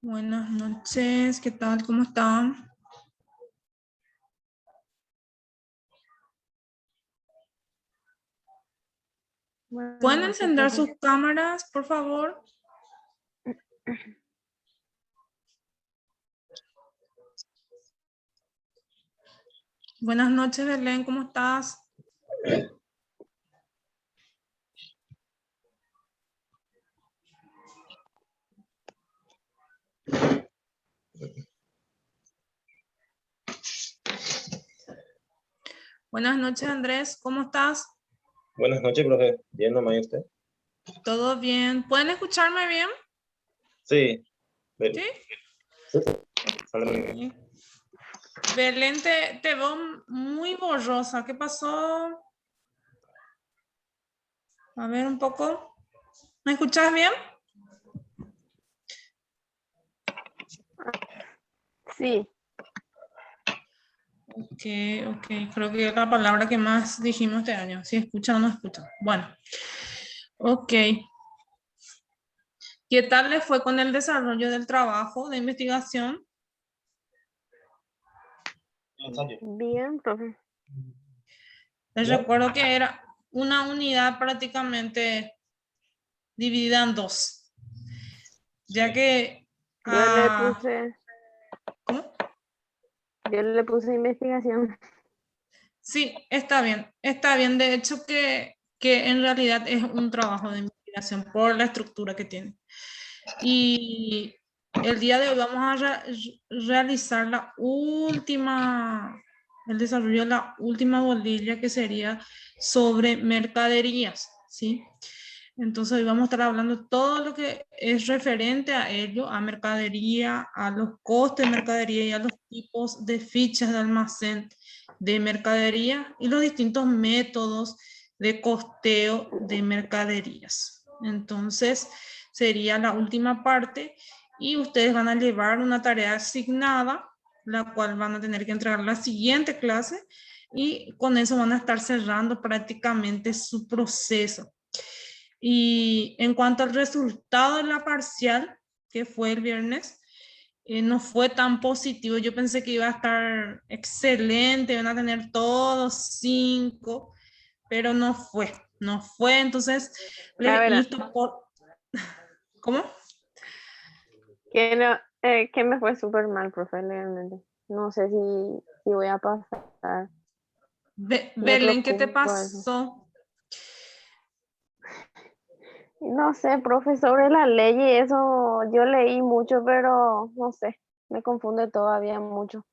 Buenas noches, ¿qué tal? ¿Cómo están? Buenas ¿Pueden noches, encender sus profe. cámaras, por favor? Buenas noches, Belén, ¿cómo estás? Buenas noches, Andrés, ¿cómo estás? Buenas noches, profe. ¿Bien nomás y usted? ¿Todo bien? ¿Pueden escucharme bien? Sí. ¿Sí? Sí. Sale muy bien. Sí. Belén, te veo muy borrosa. ¿Qué pasó? A ver un poco. ¿Me escuchas bien? Sí, Ok, creo que es la palabra que más dijimos este año. Si escucha o no escucha. Bueno, ok. ¿Qué tal le fue con el desarrollo del trabajo de investigación? bien, profe. Les ¿Bien? recuerdo que era una unidad prácticamente dividida en dos, ya que... Yo le ah, puse, ¿cómo? yo le puse investigación. Sí, está bien, está bien. De hecho, que en realidad es un trabajo de investigación por la estructura que tiene. Y el día de hoy vamos a realizar el desarrollo de la última bolilla que sería sobre mercaderías, ¿sí? Entonces hoy vamos a estar hablando todo lo que es referente a ello, a mercadería, a los costes de mercadería y a los tipos de fichas de almacén de mercadería y los distintos métodos de costeo de mercaderías. Entonces sería la última parte y ustedes van a llevar una tarea asignada, la cual van a tener que entregar la siguiente clase y con eso van a estar cerrando prácticamente su proceso. Y en cuanto al resultado de la parcial, que fue el viernes, no fue tan positivo. Yo pensé que iba a estar excelente, iban a tener todos 5, pero no fue. Entonces, A les ver, insto por... ¿Cómo? que no, que me fue súper mal, profe, realmente. No sé si voy a pasar. Me Belén, ¿qué te preocupa eso. pasó? No sé, profe, sobre la ley y eso yo leí mucho, pero no sé, me confunde todavía mucho.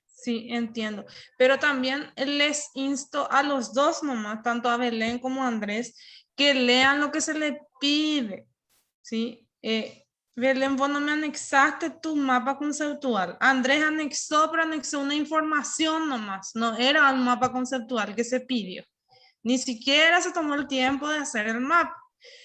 Sí, entiendo. Pero también les insto a los dos nomás, tanto a Belén como a Andrés, que lean lo que se les pide. ¿Sí? Belén, vos no me anexaste tu mapa conceptual. Andrés anexó, pero anexó una información nomás. No era un mapa conceptual que se pidió. Ni siquiera se tomó el tiempo de hacer el mapa.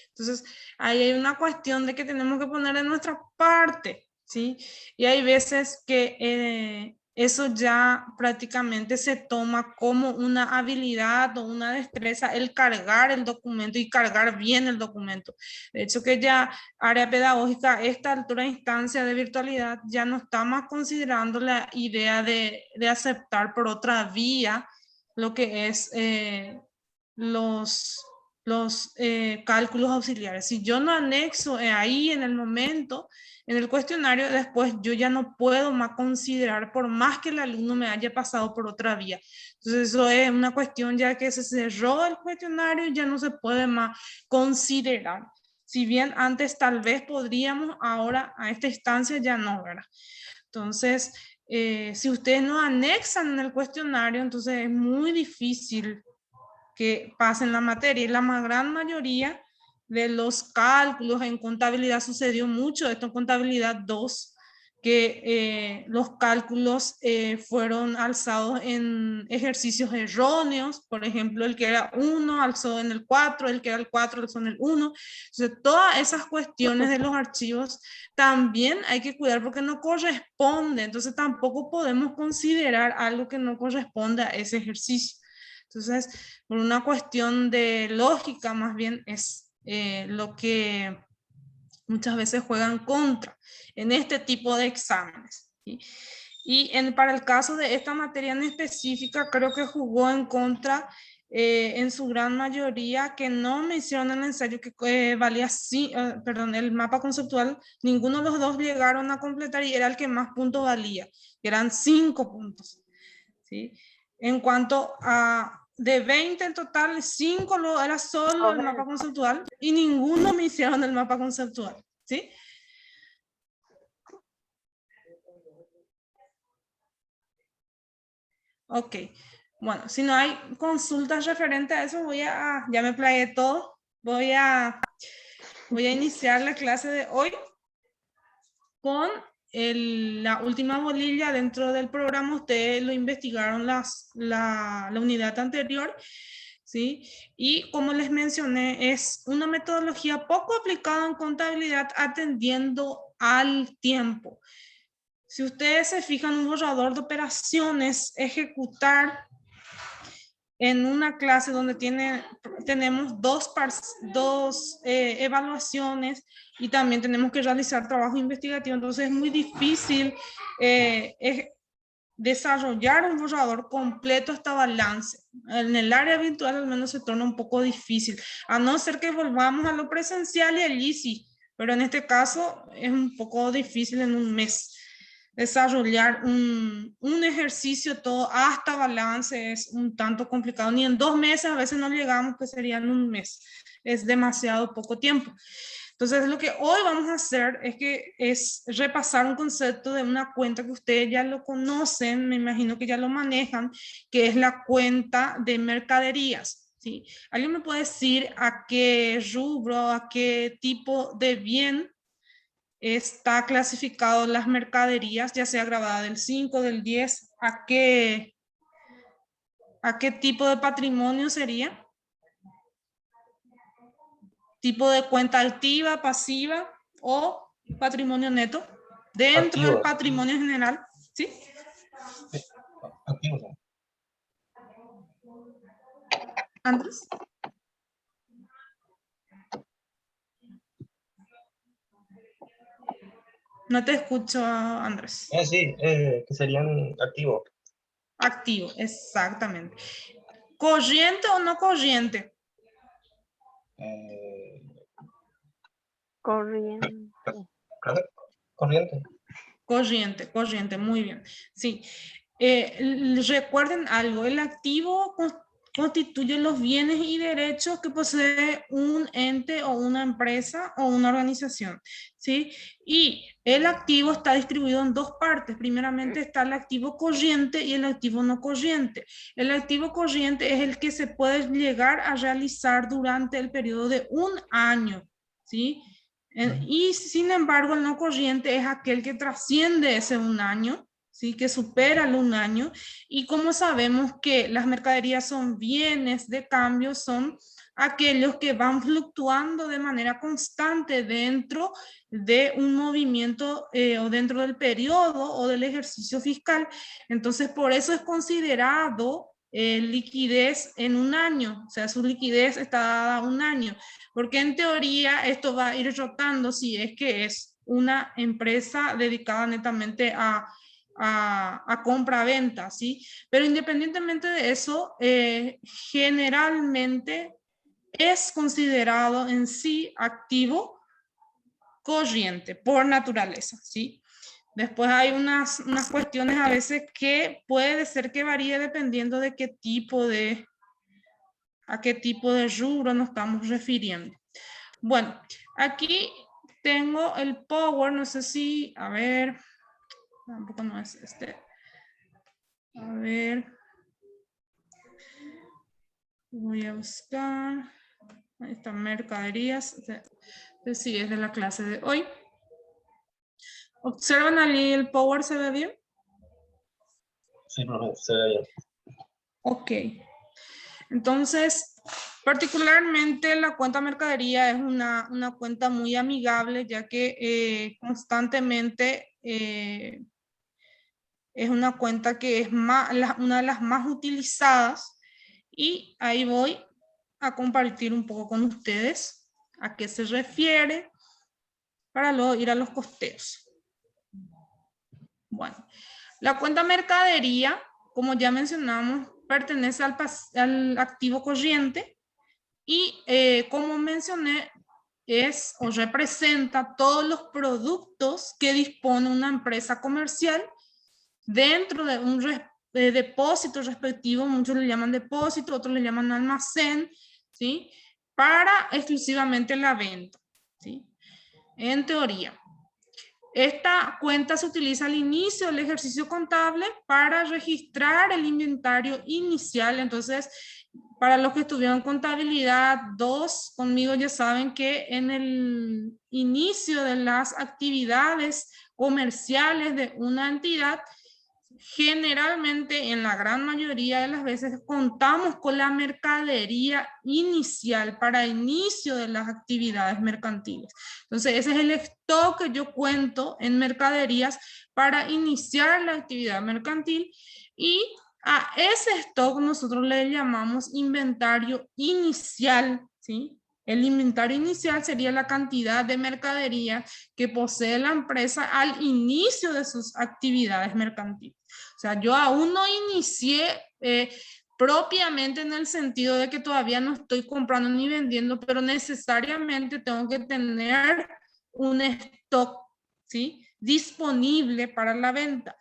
Entonces, ahí hay una cuestión de que tenemos que poner en nuestra parte, ¿sí? Y hay veces que eso ya prácticamente se toma como una habilidad o una destreza el cargar el documento y cargar bien el documento. De hecho, que ya área pedagógica, a esta altura de instancia de virtualidad, ya no está más considerando la idea de aceptar por otra vía lo que es los cálculos auxiliares. Si yo no anexo ahí en el momento, en el cuestionario, después yo ya no puedo más considerar por más que el alumno me haya pasado por otra vía. Entonces eso es una cuestión ya que se cerró el cuestionario y ya no se puede más considerar. Si bien antes tal vez podríamos, ahora a esta instancia ya no, ¿verdad? Entonces, si ustedes no anexan en el cuestionario, entonces es muy difícil que pasen la materia y la gran mayoría de los cálculos en contabilidad sucedió mucho esto en contabilidad 2 que los cálculos fueron alzados en ejercicios erróneos, por ejemplo, el que era 1 alzó en el 4, el que era el 4 alzó en el 1. Entonces, todas esas cuestiones de los archivos también hay que cuidar porque no corresponde, entonces tampoco podemos considerar algo que no corresponde a ese ejercicio. Entonces, por una cuestión de lógica, más bien es Muchas veces juegan contra en este tipo de exámenes, ¿sí? Y para el caso de esta materia en específica, creo que jugó en contra en su gran mayoría, que no me hicieron el ensayo que valía, perdón, el mapa conceptual. Ninguno de los dos llegaron a completar y era el que más puntos valía, que eran 5 puntos, ¿sí? En cuanto a de 20 en total, 5 era solo el mapa conceptual y ninguno me hicieron el mapa conceptual, ¿sí? Ok, bueno, si no hay consultas referentes a eso, ya me plagué todo, voy a iniciar la clase de hoy con la última bolilla dentro del programa. Ustedes lo investigaron la unidad anterior, ¿sí? Y como les mencioné, es una metodología poco aplicada en contabilidad atendiendo al tiempo. Si ustedes se fijan, un borrador de operaciones, ejecutar en una clase donde tenemos dos evaluaciones y también tenemos que realizar trabajo investigativo, entonces es muy difícil desarrollar un borrador completo hasta balance. En el área virtual al menos se torna un poco difícil, a no ser que volvamos a lo presencial y allí sí, pero en este caso es un poco difícil en un mes. Desarrollar un ejercicio todo hasta balance es un tanto complicado, ni en 2 meses a veces no llegamos, que serían un mes, es demasiado poco tiempo. Entonces lo que hoy vamos a hacer es repasar un concepto de una cuenta que ustedes ya lo conocen, me imagino que ya lo manejan, que es la cuenta de mercaderías, ¿sí? ¿Alguien me puede decir a qué rubro, a qué tipo de bien está clasificado las mercaderías, ya sea grabada del 5, del 10, a qué tipo de patrimonio sería? ¿Tipo de cuenta activa, pasiva o patrimonio neto? Dentro del patrimonio general, ¿sí? Activo. Andrés. No te escucho, Andrés. Sí, que serían activos. Activo, exactamente. ¿Corriente o no corriente? Corriente. Corriente. Corriente, muy bien. Sí. Recuerden algo, el activo constituye los bienes y derechos que posee un ente o una empresa o una organización, ¿sí? Y el activo está distribuido en dos partes. Primeramente está el activo corriente y el activo no corriente. El activo corriente es el que se puede llegar a realizar durante el periodo de un año, ¿sí? Y sin embargo, el no corriente es aquel que trasciende ese un año, ¿sí? Que supera el un año. Y como sabemos que las mercaderías son bienes de cambio, son aquellos que van fluctuando de manera constante dentro de un movimiento o dentro del periodo o del ejercicio fiscal. Entonces, por eso es considerado liquidez en un año, o sea, su liquidez está dada a un año, porque en teoría esto va a ir rotando si es que es una empresa dedicada netamente a compra-venta, ¿sí? Pero independientemente de eso, generalmente es considerado en sí activo corriente por naturaleza, ¿sí? Después hay unas cuestiones a veces que puede ser que varíe dependiendo de a qué tipo de rubro nos estamos refiriendo. Bueno, aquí tengo el Power, no sé si, a ver, tampoco no es este. A ver, voy a buscar, ahí están mercaderías, sí, es de la clase de hoy. ¿Observan allí el Power, se ve bien? Sí, profe, se ve bien. Ok. Entonces, particularmente la cuenta mercadería es una cuenta muy amigable, ya que constantemente es una cuenta que es una de las más utilizadas, y ahí voy a compartir un poco con ustedes a qué se refiere. para luego ir a los costeos. Bueno, la cuenta mercadería, como ya mencionamos, pertenece al activo corriente y como mencioné, es o representa todos los productos que dispone una empresa comercial dentro de un depósito respectivo. Muchos le llaman depósito, otros le llaman almacén, ¿sí? Para exclusivamente la venta, ¿sí? En teoría, esta cuenta se utiliza al inicio del ejercicio contable para registrar el inventario inicial. Entonces, para los que estudiaron contabilidad 2 conmigo ya saben que en el inicio de las actividades comerciales de una entidad, generalmente en la gran mayoría de las veces contamos con la mercadería inicial para inicio de las actividades mercantiles. Entonces ese es el stock que yo cuento en mercaderías para iniciar la actividad mercantil, y a ese stock nosotros le llamamos inventario inicial, ¿sí? El inventario inicial sería la cantidad de mercadería que posee la empresa al inicio de sus actividades mercantiles. O sea, yo aún no inicié propiamente en el sentido de que todavía no estoy comprando ni vendiendo, pero necesariamente tengo que tener un stock, ¿sí? Disponible para la venta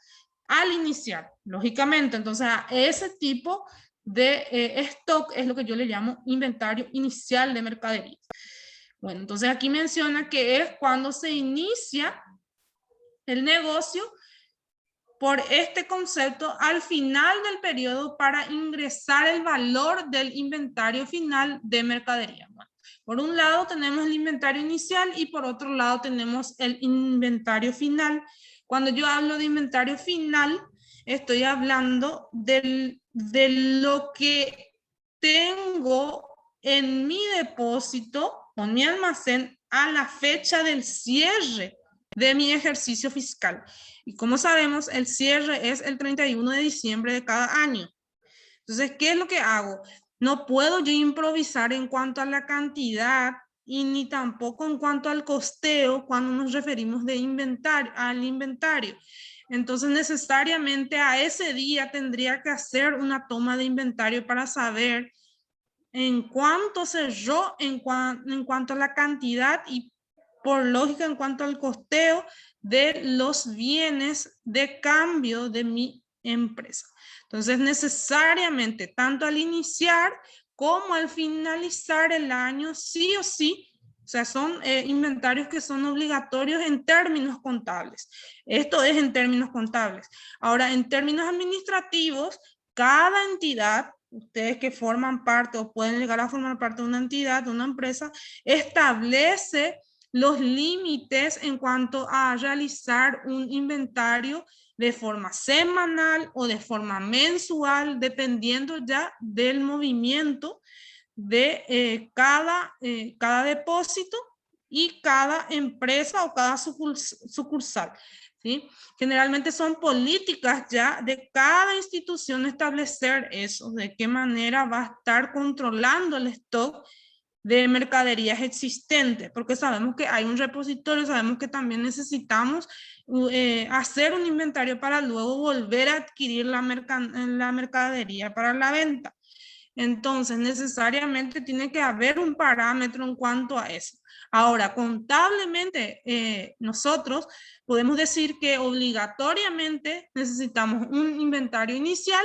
al iniciar, lógicamente. Entonces, a ese tipo de stock es lo que yo le llamo inventario inicial de mercadería. Bueno, entonces aquí menciona que es cuando se inicia el negocio por este concepto al final del periodo para ingresar el valor del inventario final de mercadería. Bueno, por un lado tenemos el inventario inicial y por otro lado tenemos el inventario final. Cuando yo hablo de inventario final, estoy hablando de lo que tengo en mi depósito o en mi almacén a la fecha del cierre de mi ejercicio fiscal. Y como sabemos, el cierre es el 31 de diciembre de cada año. Entonces, ¿qué es lo que hago? No puedo yo improvisar en cuanto a la cantidad y ni tampoco en cuanto al costeo cuando nos referimos al inventario. Entonces, necesariamente a ese día tendría que hacer una toma de inventario para saber en cuánto cerró en cuanto a la cantidad y por lógica en cuanto al costeo de los bienes de cambio de mi empresa. Entonces, necesariamente, tanto al iniciar como al finalizar el año, sí o sí, o sea, son inventarios que son obligatorios en términos contables. Esto es en términos contables. Ahora, en términos administrativos, cada entidad, ustedes que forman parte o pueden llegar a formar parte de una entidad, de una empresa, establece los límites en cuanto a realizar un inventario de forma semanal o de forma mensual, dependiendo ya del movimiento de cada depósito y cada empresa o cada sucursal, ¿sí? Generalmente son políticas ya de cada institución establecer eso, de qué manera va a estar controlando el stock de mercaderías existentes, porque sabemos que hay un repositorio, sabemos que también necesitamos hacer un inventario para luego volver a adquirir la mercadería para la venta. Entonces, necesariamente tiene que haber un parámetro en cuanto a eso. Ahora, contablemente, nosotros podemos decir que obligatoriamente necesitamos un inventario inicial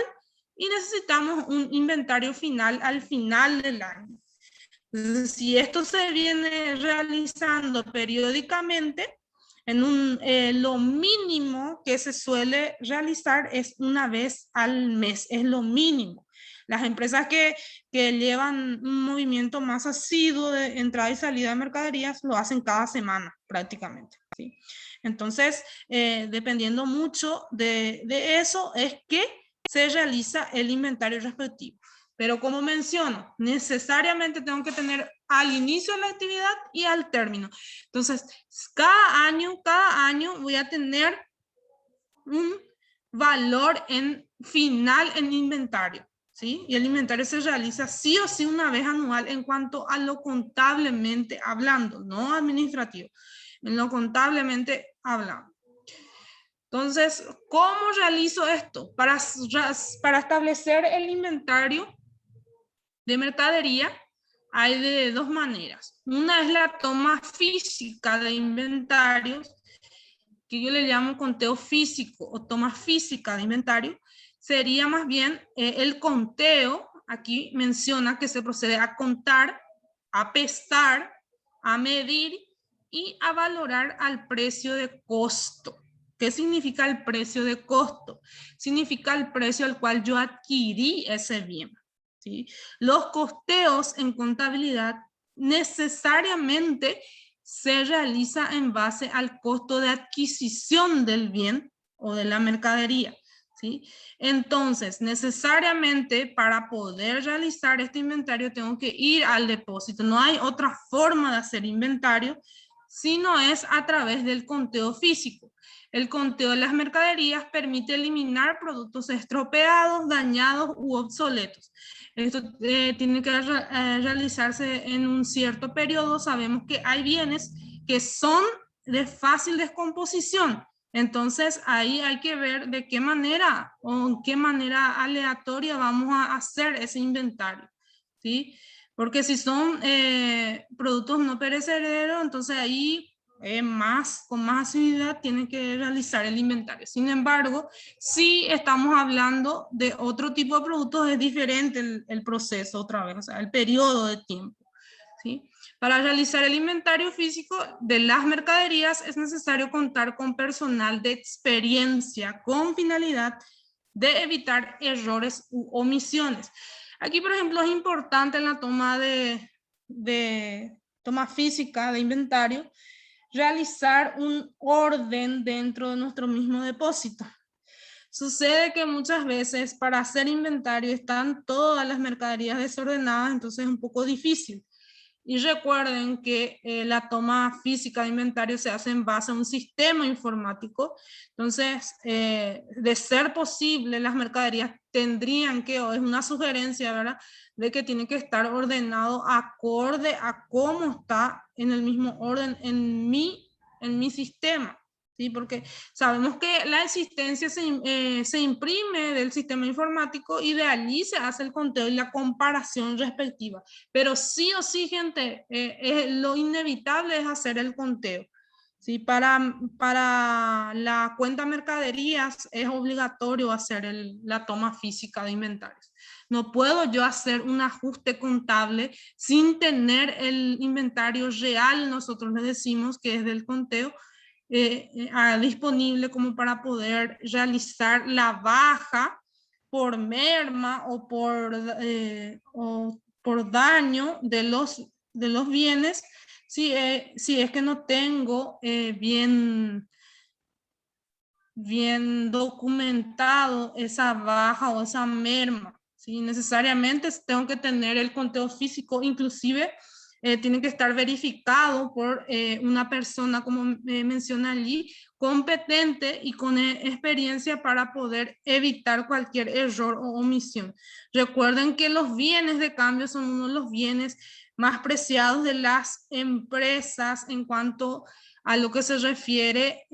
y necesitamos un inventario final al final del año. Entonces, si esto se viene realizando periódicamente, lo mínimo que se suele realizar es una vez al mes, es lo mínimo. Las empresas que llevan un movimiento más asiduo de entrada y salida de mercaderías lo hacen cada semana prácticamente, ¿sí? Entonces, dependiendo mucho de eso, es que se realiza el inventario respectivo. Pero como menciono, necesariamente tengo que tener al inicio de la actividad y al término. Entonces, cada año voy a tener un valor final en inventario, ¿sí? Y el inventario se realiza sí o sí una vez anual en cuanto a lo contablemente hablando, no administrativo. en lo contablemente hablando. Entonces, ¿cómo realizo esto? Para establecer el inventario de mercadería hay de dos maneras. Una es la toma física de inventarios, que yo le llamo conteo físico o toma física de inventario. Sería más bien el conteo. Aquí menciona que se procede a contar, a pesar, a medir y a valorar al precio de costo. ¿Qué significa el precio de costo? Significa el precio al cual yo adquirí ese bien, ¿sí? Los costeos en contabilidad necesariamente se realiza en base al costo de adquisición del bien o de la mercadería, ¿sí? Entonces, necesariamente para poder realizar este inventario tengo que ir al depósito. No hay otra forma de hacer inventario si no es a través del conteo físico. El conteo de las mercaderías permite eliminar productos estropeados, dañados u obsoletos. Esto tiene que realizarse en un cierto periodo. Sabemos que hay bienes que son de fácil descomposición. Entonces ahí hay que ver de qué manera o en qué manera aleatoria vamos a hacer ese inventario, ¿sí? Porque si son productos no perecederos, entonces ahí con más asiduidad tienen que realizar el inventario. Sin embargo, si estamos hablando de otro tipo de productos, es diferente el proceso otra vez, o sea, el periodo de tiempo, ¿sí? Para realizar el inventario físico de las mercaderías es necesario contar con personal de experiencia con finalidad de evitar errores u omisiones. Aquí, por ejemplo, es importante en la toma toma física de inventario realizar un orden dentro de nuestro mismo depósito. Sucede que muchas veces para hacer inventario están todas las mercaderías desordenadas, entonces es un poco difícil. Y recuerden que la toma física de inventario se hace en base a un sistema informático. Entonces, de ser posible, las mercaderías tendrían que, o es una sugerencia, ¿verdad?, de que tiene que estar ordenado acorde a cómo está en el mismo orden en mi sistema. ¿Sí? Porque sabemos que la existencia se imprime del sistema informático y de allí se hace el conteo y la comparación respectiva. Pero sí o sí, gente, lo inevitable es hacer el conteo. ¿Sí? Para la cuenta mercaderías es obligatorio hacer la toma física de inventarios. No puedo yo hacer un ajuste contable sin tener el inventario real, nosotros le decimos que es del conteo, disponible como para poder realizar la baja por merma o por daño de los bienes si es que no tengo bien documentado esa baja o esa merma. ¿Sí? Necesariamente tengo que tener el conteo físico, inclusive tiene que estar verificado por una persona, como menciona allí, competente y con experiencia para poder evitar cualquier error o omisión. Recuerden que los bienes de cambio son uno de los bienes más preciados de las empresas en cuanto a lo que se refiere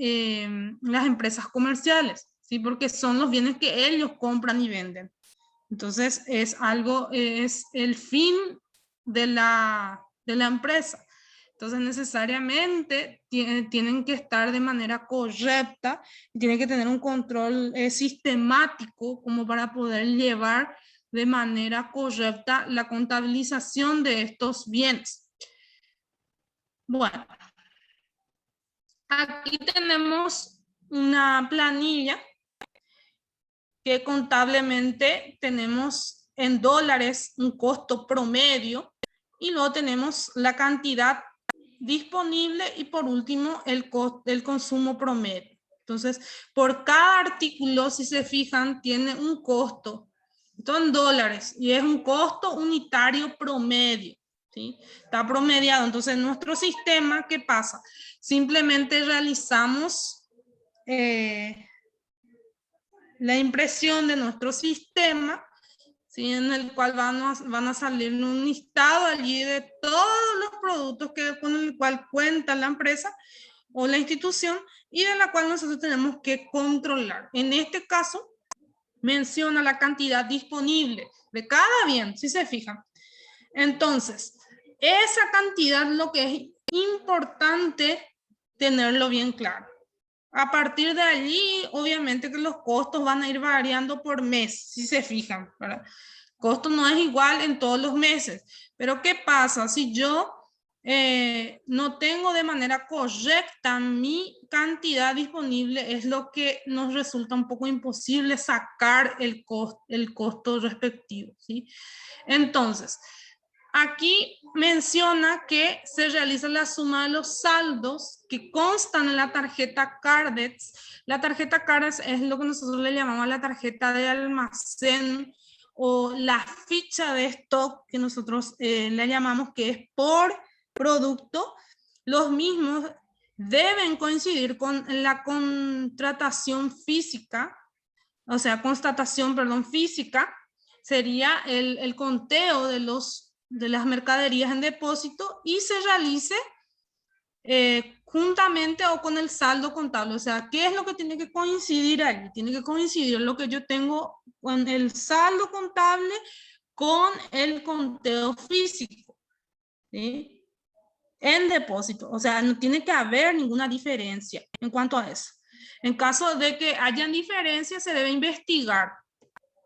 las empresas comerciales, ¿sí? Porque son los bienes que ellos compran y venden. Entonces es el fin de la empresa. Entonces necesariamente tienen que estar de manera correcta y tienen que tener un control sistemático como para poder llevar de manera correcta la contabilización de estos bienes. Bueno, aquí tenemos una planilla que contablemente tenemos en dólares un costo promedio y luego tenemos la cantidad disponible y por último el consumo promedio. Entonces, por cada artículo, si se fijan, tiene un costo, en dólares, y es un costo unitario promedio, ¿sí? Está promediado. Entonces, en nuestro sistema, ¿qué pasa? Simplemente realizamos la impresión de nuestro sistema, ¿sí? En el cual van a salir un listado allí de todos los productos con el cual cuenta la empresa, o la institución y de la cual nosotros tenemos que controlar. En este caso, menciona la cantidad disponible de cada bien, si se fijan. Entonces, esa cantidad lo que es importante tenerlo bien claro. A partir de allí, obviamente que los costos van a ir variando por mes, si se fijan, ¿verdad? El costo no es igual en todos los meses. Pero ¿qué pasa? Si yo no tengo de manera correcta mi cantidad disponible, es lo que nos resulta un poco imposible sacar el costo respectivo, ¿sí? Entonces, aquí menciona que se realiza la suma de los saldos que constan en la tarjeta Cardex. La tarjeta Cardex es lo que nosotros le llamamos la tarjeta de almacén o la ficha de stock que nosotros le llamamos, que es por producto. Los mismos deben coincidir con la contratación física, o sea, constatación, perdón, física, sería el conteo de las mercaderías en depósito y se realice juntamente o con el saldo contable. O sea, ¿qué es lo que tiene que coincidir allí? Tiene que coincidir lo que yo tengo con el saldo contable con el conteo físico, ¿sí? En depósito. O sea, no tiene que haber ninguna diferencia en cuanto a eso. En caso de que hayan diferencias, se debe investigar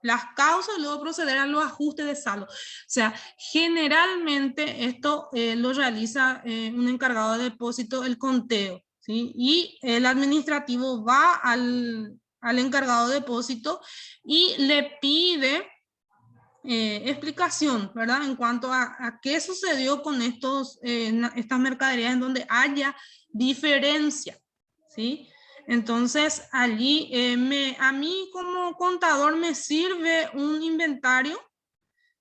las causas y luego proceder a los ajustes de saldo. O sea, generalmente esto lo realiza un encargado de depósito, el conteo, ¿sí? Y el administrativo va al encargado de depósito y le pide explicación, ¿verdad? En cuanto a qué sucedió con estas mercaderías en donde haya diferencia, ¿sí? Entonces, allí a mí como contador me sirve un inventario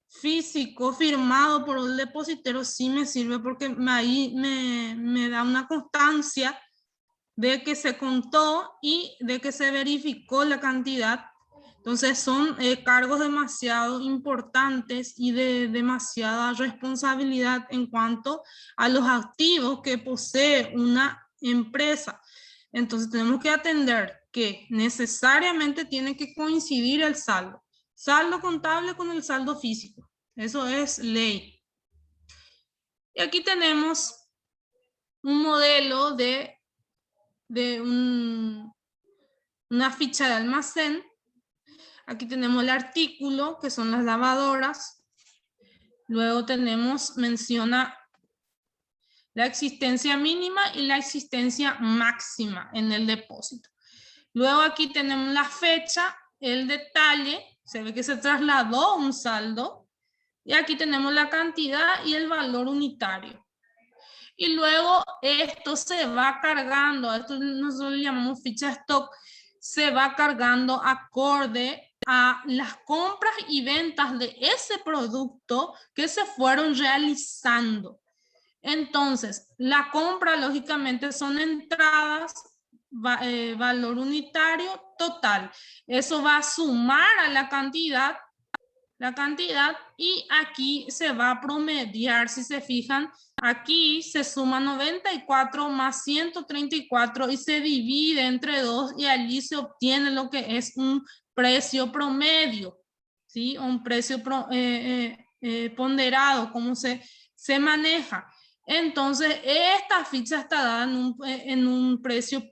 físico firmado por un depositero, sí me sirve porque ahí me da una constancia de que se contó y de que se verificó la cantidad. Entonces son cargos demasiado importantes y de demasiada responsabilidad en cuanto a los activos que posee una empresa. Entonces tenemos que atender que necesariamente tiene que coincidir el saldo. Saldo contable con el saldo físico. Eso es ley. Y aquí tenemos un modelo de una ficha de almacén. Aquí tenemos el artículo, que son las lavadoras. Luego menciona la existencia mínima y la existencia máxima en el depósito. Luego aquí tenemos la fecha, el detalle, se ve que se trasladó un saldo. Y aquí tenemos la cantidad y el valor unitario. Y luego esto se va cargando, esto nosotros le llamamos ficha stock, se va cargando acorde a las compras y ventas de ese producto que se fueron realizando. Entonces, la compra lógicamente son entradas, valor unitario total. Eso va a sumar a la cantidad y aquí se va a promediar. Si se fijan, aquí se suma 94 más 134 y se divide entre 2 y allí se obtiene lo que es un precio promedio, ¿sí? Un precio ponderado, cómo se maneja. Entonces, esta ficha está dada en un precio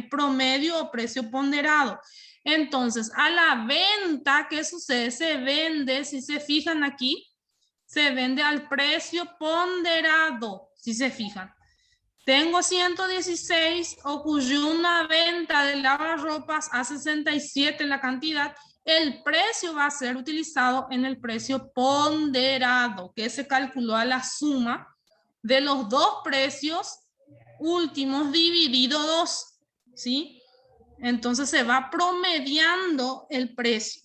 promedio o precio ponderado. Entonces, a la venta, ¿qué sucede? Se vende, si se fijan aquí, se vende al precio ponderado, si se fijan. Tengo 116, ocurrió una venta de lavarropas a 67 la cantidad, el precio va a ser utilizado en el precio ponderado, que se calculó a la suma de los dos precios últimos dividido 2, ¿sí? Entonces se va promediando el precio.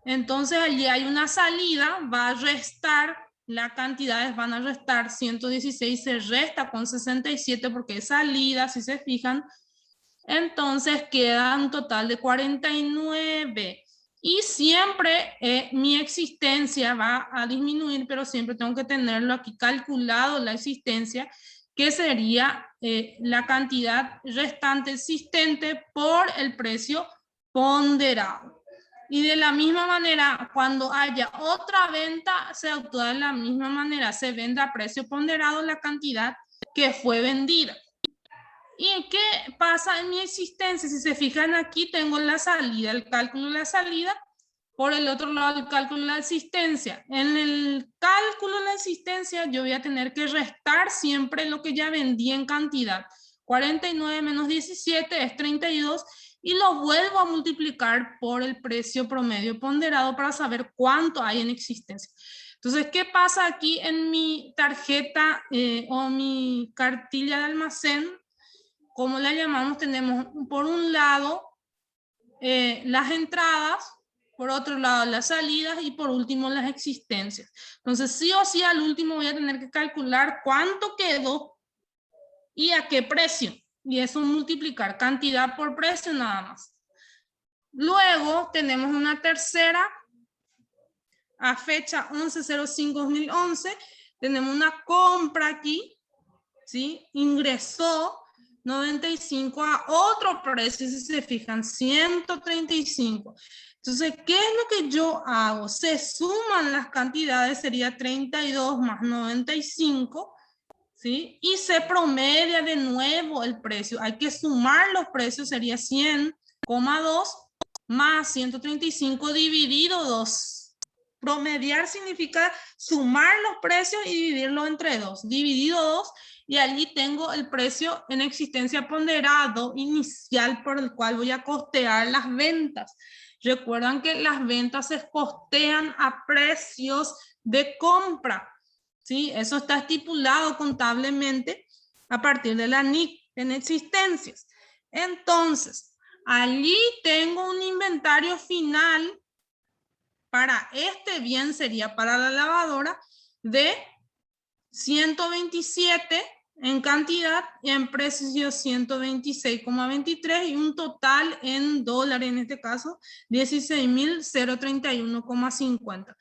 Entonces allí hay una salida, va a restar, las cantidades van a restar, 116 se resta con 67 porque es salida, si se fijan. Entonces queda un total de 49. Y siempre mi existencia va a disminuir, pero siempre tengo que tenerlo aquí calculado, la existencia. que sería la cantidad restante existente por el precio ponderado. Y de la misma manera, cuando haya otra venta, se actúa de la misma manera. Se vende a precio ponderado la cantidad que fue vendida. ¿Y qué pasa en mi existencia? Si se fijan aquí, tengo la salida, el cálculo de la salida. Por el otro lado, el cálculo de la existencia. En el cálculo de la existencia, yo voy a tener que restar siempre lo que ya vendí en cantidad. 49 menos 17 es 32 y lo vuelvo a multiplicar por el precio promedio ponderado para saber cuánto hay en existencia. Entonces, ¿qué pasa aquí en mi tarjeta o mi cartilla de almacén? Como la llamamos, tenemos por un lado las entradas, por otro lado las salidas y por último las existencias. Entonces sí o sí al último voy a tener que calcular cuánto quedó y a qué precio. Y eso multiplicar cantidad por precio nada más. Luego tenemos una tercera a fecha 11/05/2011. Tenemos una compra aquí, ¿sí? Ingresó 95 a otro precio, si se fijan, 135. Entonces, ¿qué es lo que yo hago? Se suman las cantidades, sería 32 más 95, ¿sí? Y se promedia de nuevo el precio. Hay que sumar los precios, sería 100,2 más 135 dividido 2. Promediar significa sumar los precios y dividirlo entre 2. Dividido 2. Y allí tengo el precio en existencia ponderado inicial por el cual voy a costear las ventas. Recuerdan que las ventas se costean a precios de compra, ¿sí? Eso está estipulado contablemente a partir de la NIC en existencias. Entonces, allí tengo un inventario final para este bien, sería para la lavadora, de 127 en cantidad y en precio 126,23 y un total en dólares, en este caso 16.031,50.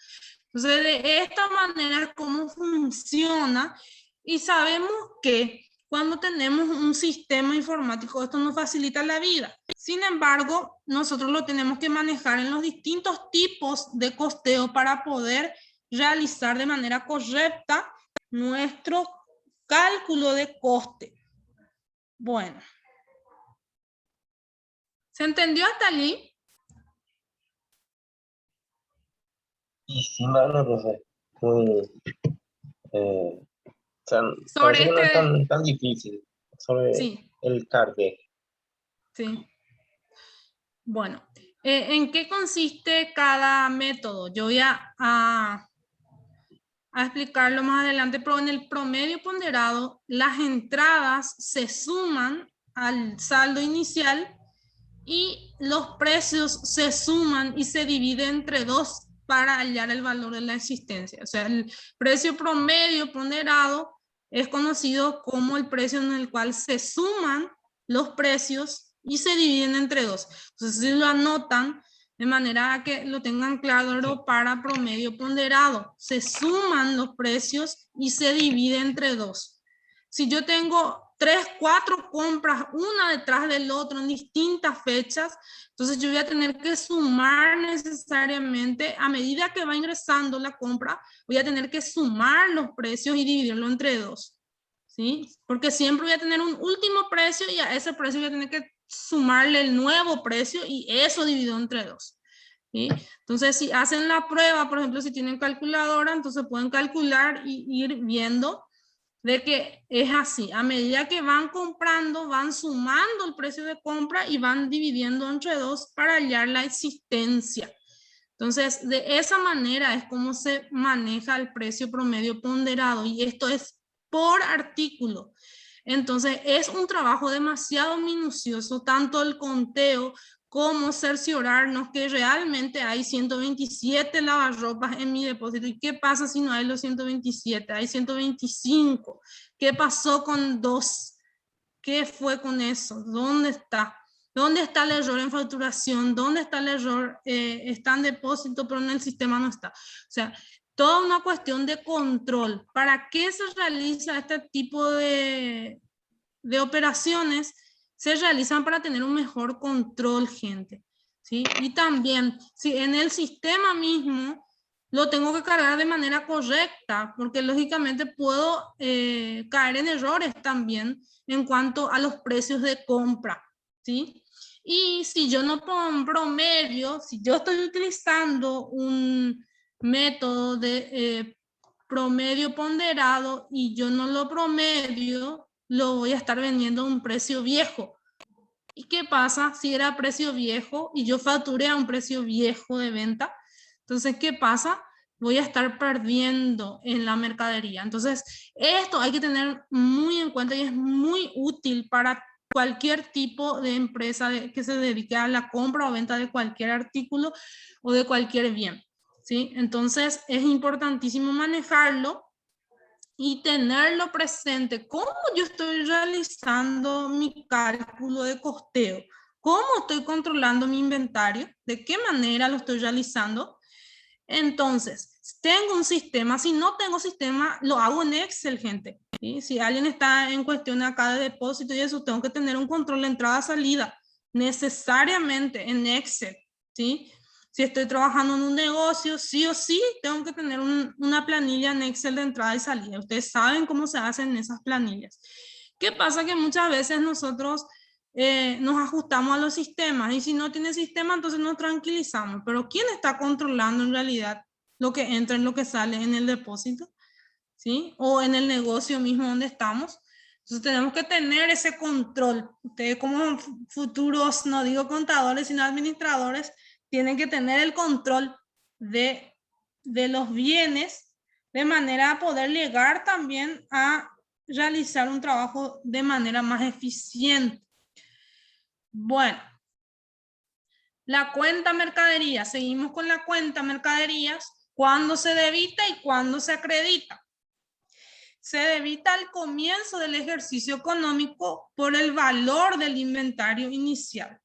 Entonces, de esta manera es como funciona y sabemos que cuando tenemos un sistema informático esto nos facilita la vida. Sin embargo, nosotros lo tenemos que manejar en los distintos tipos de costeo para poder realizar de manera correcta nuestro cálculo de coste. Bueno. ¿Se entendió hasta allí? Y sí, mano, profe. Muy, o sea, Sobre parece que no es este, tan difícil sobre sí, el CARDE. sí. Bueno, ¿en qué consiste cada método? Yo voy a explicarlo más adelante, pero en el promedio ponderado, las entradas se suman al saldo inicial y los precios se suman y se dividen entre 2 para hallar el valor de la existencia. O sea, el precio promedio ponderado es conocido como el precio en el cual se suman los precios y se dividen entre 2. Entonces, si lo anotan de manera que lo tengan claro para promedio ponderado, se suman los precios y se divide entre 2. Si yo tengo 3, 4 compras, una detrás del otro en distintas fechas, entonces yo voy a tener que sumar necesariamente, a medida que va ingresando la compra, voy a tener que sumar los precios y dividirlo entre 2, ¿sí? Porque siempre voy a tener un último precio y a ese precio voy a tener que sumarle el nuevo precio y eso dividido entre 2. ¿Sí? Entonces, si hacen la prueba, por ejemplo, si tienen calculadora, entonces pueden calcular y ir viendo de que es así, a medida que van comprando, van sumando el precio de compra y van dividiendo entre 2 para hallar la existencia. Entonces, de esa manera es como se maneja el precio promedio ponderado y esto es por artículo. Entonces, es un trabajo demasiado minucioso, tanto el conteo como cerciorarnos que realmente hay 127 lavarropas en mi depósito. ¿Y qué pasa si no hay los 127? Hay 125. ¿Qué pasó con 2? ¿Qué fue con eso? ¿Dónde está? ¿Dónde está el error en facturación? ¿Dónde está el error? Está en depósito, pero en el sistema no está. O sea, toda una cuestión de control. ¿Para qué se realiza este tipo de operaciones? Se realizan para tener un mejor control, gente, ¿sí? Y también, si en el sistema mismo lo tengo que cargar de manera correcta, porque lógicamente puedo caer en errores también en cuanto a los precios de compra, ¿sí? Y si yo no pongo promedio, si yo estoy utilizando un método de promedio ponderado y yo no lo promedio, lo voy a estar vendiendo a un precio viejo. ¿Y qué pasa si era precio viejo y yo facturé a un precio viejo de venta? Entonces, ¿qué pasa? Voy a estar perdiendo en la mercadería. Entonces, esto hay que tener muy en cuenta y es muy útil para cualquier tipo de empresa que se dedique a la compra o venta de cualquier artículo o de cualquier bien, ¿sí? Entonces, es importantísimo manejarlo y tenerlo presente. ¿Cómo yo estoy realizando mi cálculo de costeo? ¿Cómo estoy controlando mi inventario? ¿De qué manera lo estoy realizando? Entonces, tengo un sistema. Si no tengo sistema, lo hago en Excel, gente. ¿Sí? Si alguien está en cuestión acá de depósito y eso, tengo que tener un control de entrada-salida necesariamente en Excel, ¿sí? Si estoy trabajando en un negocio, sí o sí, tengo que tener una planilla en Excel de entrada y salida. Ustedes saben cómo se hacen esas planillas. ¿Qué pasa? Que muchas veces nosotros nos ajustamos a los sistemas y si no tiene sistema, entonces nos tranquilizamos. Pero ¿quién está controlando en realidad lo que entra en lo que sale en el depósito? ¿Sí? O en el negocio mismo donde estamos. Entonces tenemos que tener ese control. Ustedes como futuros, no digo contadores, sino administradores, tienen que tener el control de los bienes de manera a poder llegar también a realizar un trabajo de manera más eficiente. Bueno, la cuenta mercadería. Seguimos con la cuenta mercaderías. ¿Cuándo se debita y cuándo se acredita? Se debita al comienzo del ejercicio económico por el valor del inventario inicial.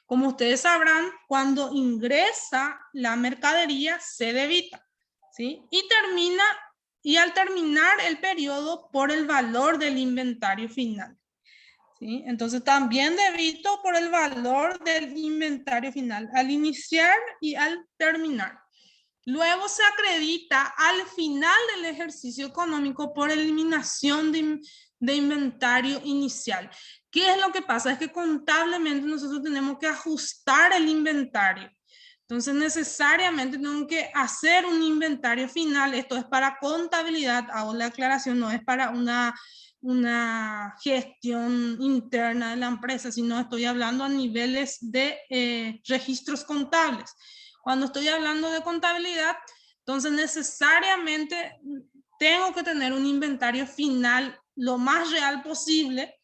Como ustedes sabrán, cuando ingresa la mercadería se debita, ¿sí? Y al terminar el periodo por el valor del inventario final, ¿sí? Entonces también debito por el valor del inventario final, al iniciar y al terminar. Luego se acredita al final del ejercicio económico por eliminación de inventario inicial. ¿Qué es lo que pasa? Es que contablemente nosotros tenemos que ajustar el inventario. Entonces necesariamente tengo que hacer un inventario final. Esto es para contabilidad, hago la aclaración, no es para una gestión interna de la empresa, sino estoy hablando a niveles de registros contables. Cuando estoy hablando de contabilidad, entonces necesariamente tengo que tener un inventario final lo más real posible,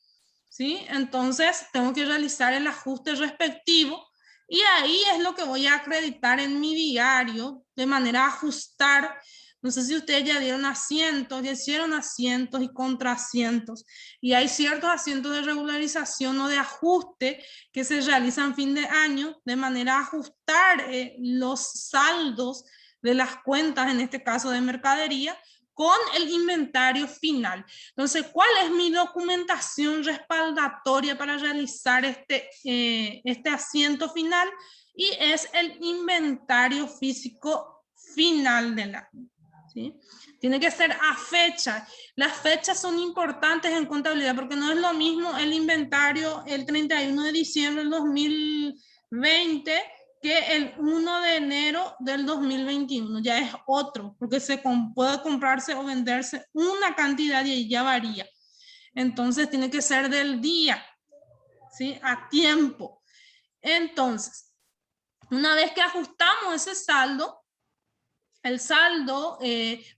¿sí? Entonces tengo que realizar el ajuste respectivo y ahí es lo que voy a acreditar en mi diario de manera a ajustar. No sé si ustedes ya dieron asientos, ya hicieron asientos y contraasientos. Y hay ciertos asientos de regularización o de ajuste que se realizan a fin de año de manera a ajustar los saldos de las cuentas, en este caso de mercadería, con el inventario final. Entonces, ¿cuál es mi documentación respaldatoria para realizar este asiento final? Y es el inventario físico final del año, ¿sí? Tiene que ser a fecha. Las fechas son importantes en contabilidad porque no es lo mismo el inventario el 31 de diciembre del 2020 que el 1 de enero del 2021. Ya es otro, porque puede comprarse o venderse una cantidad y ya varía. Entonces tiene que ser del día, ¿sí? A tiempo. Entonces, una vez que ajustamos ese saldo, el saldo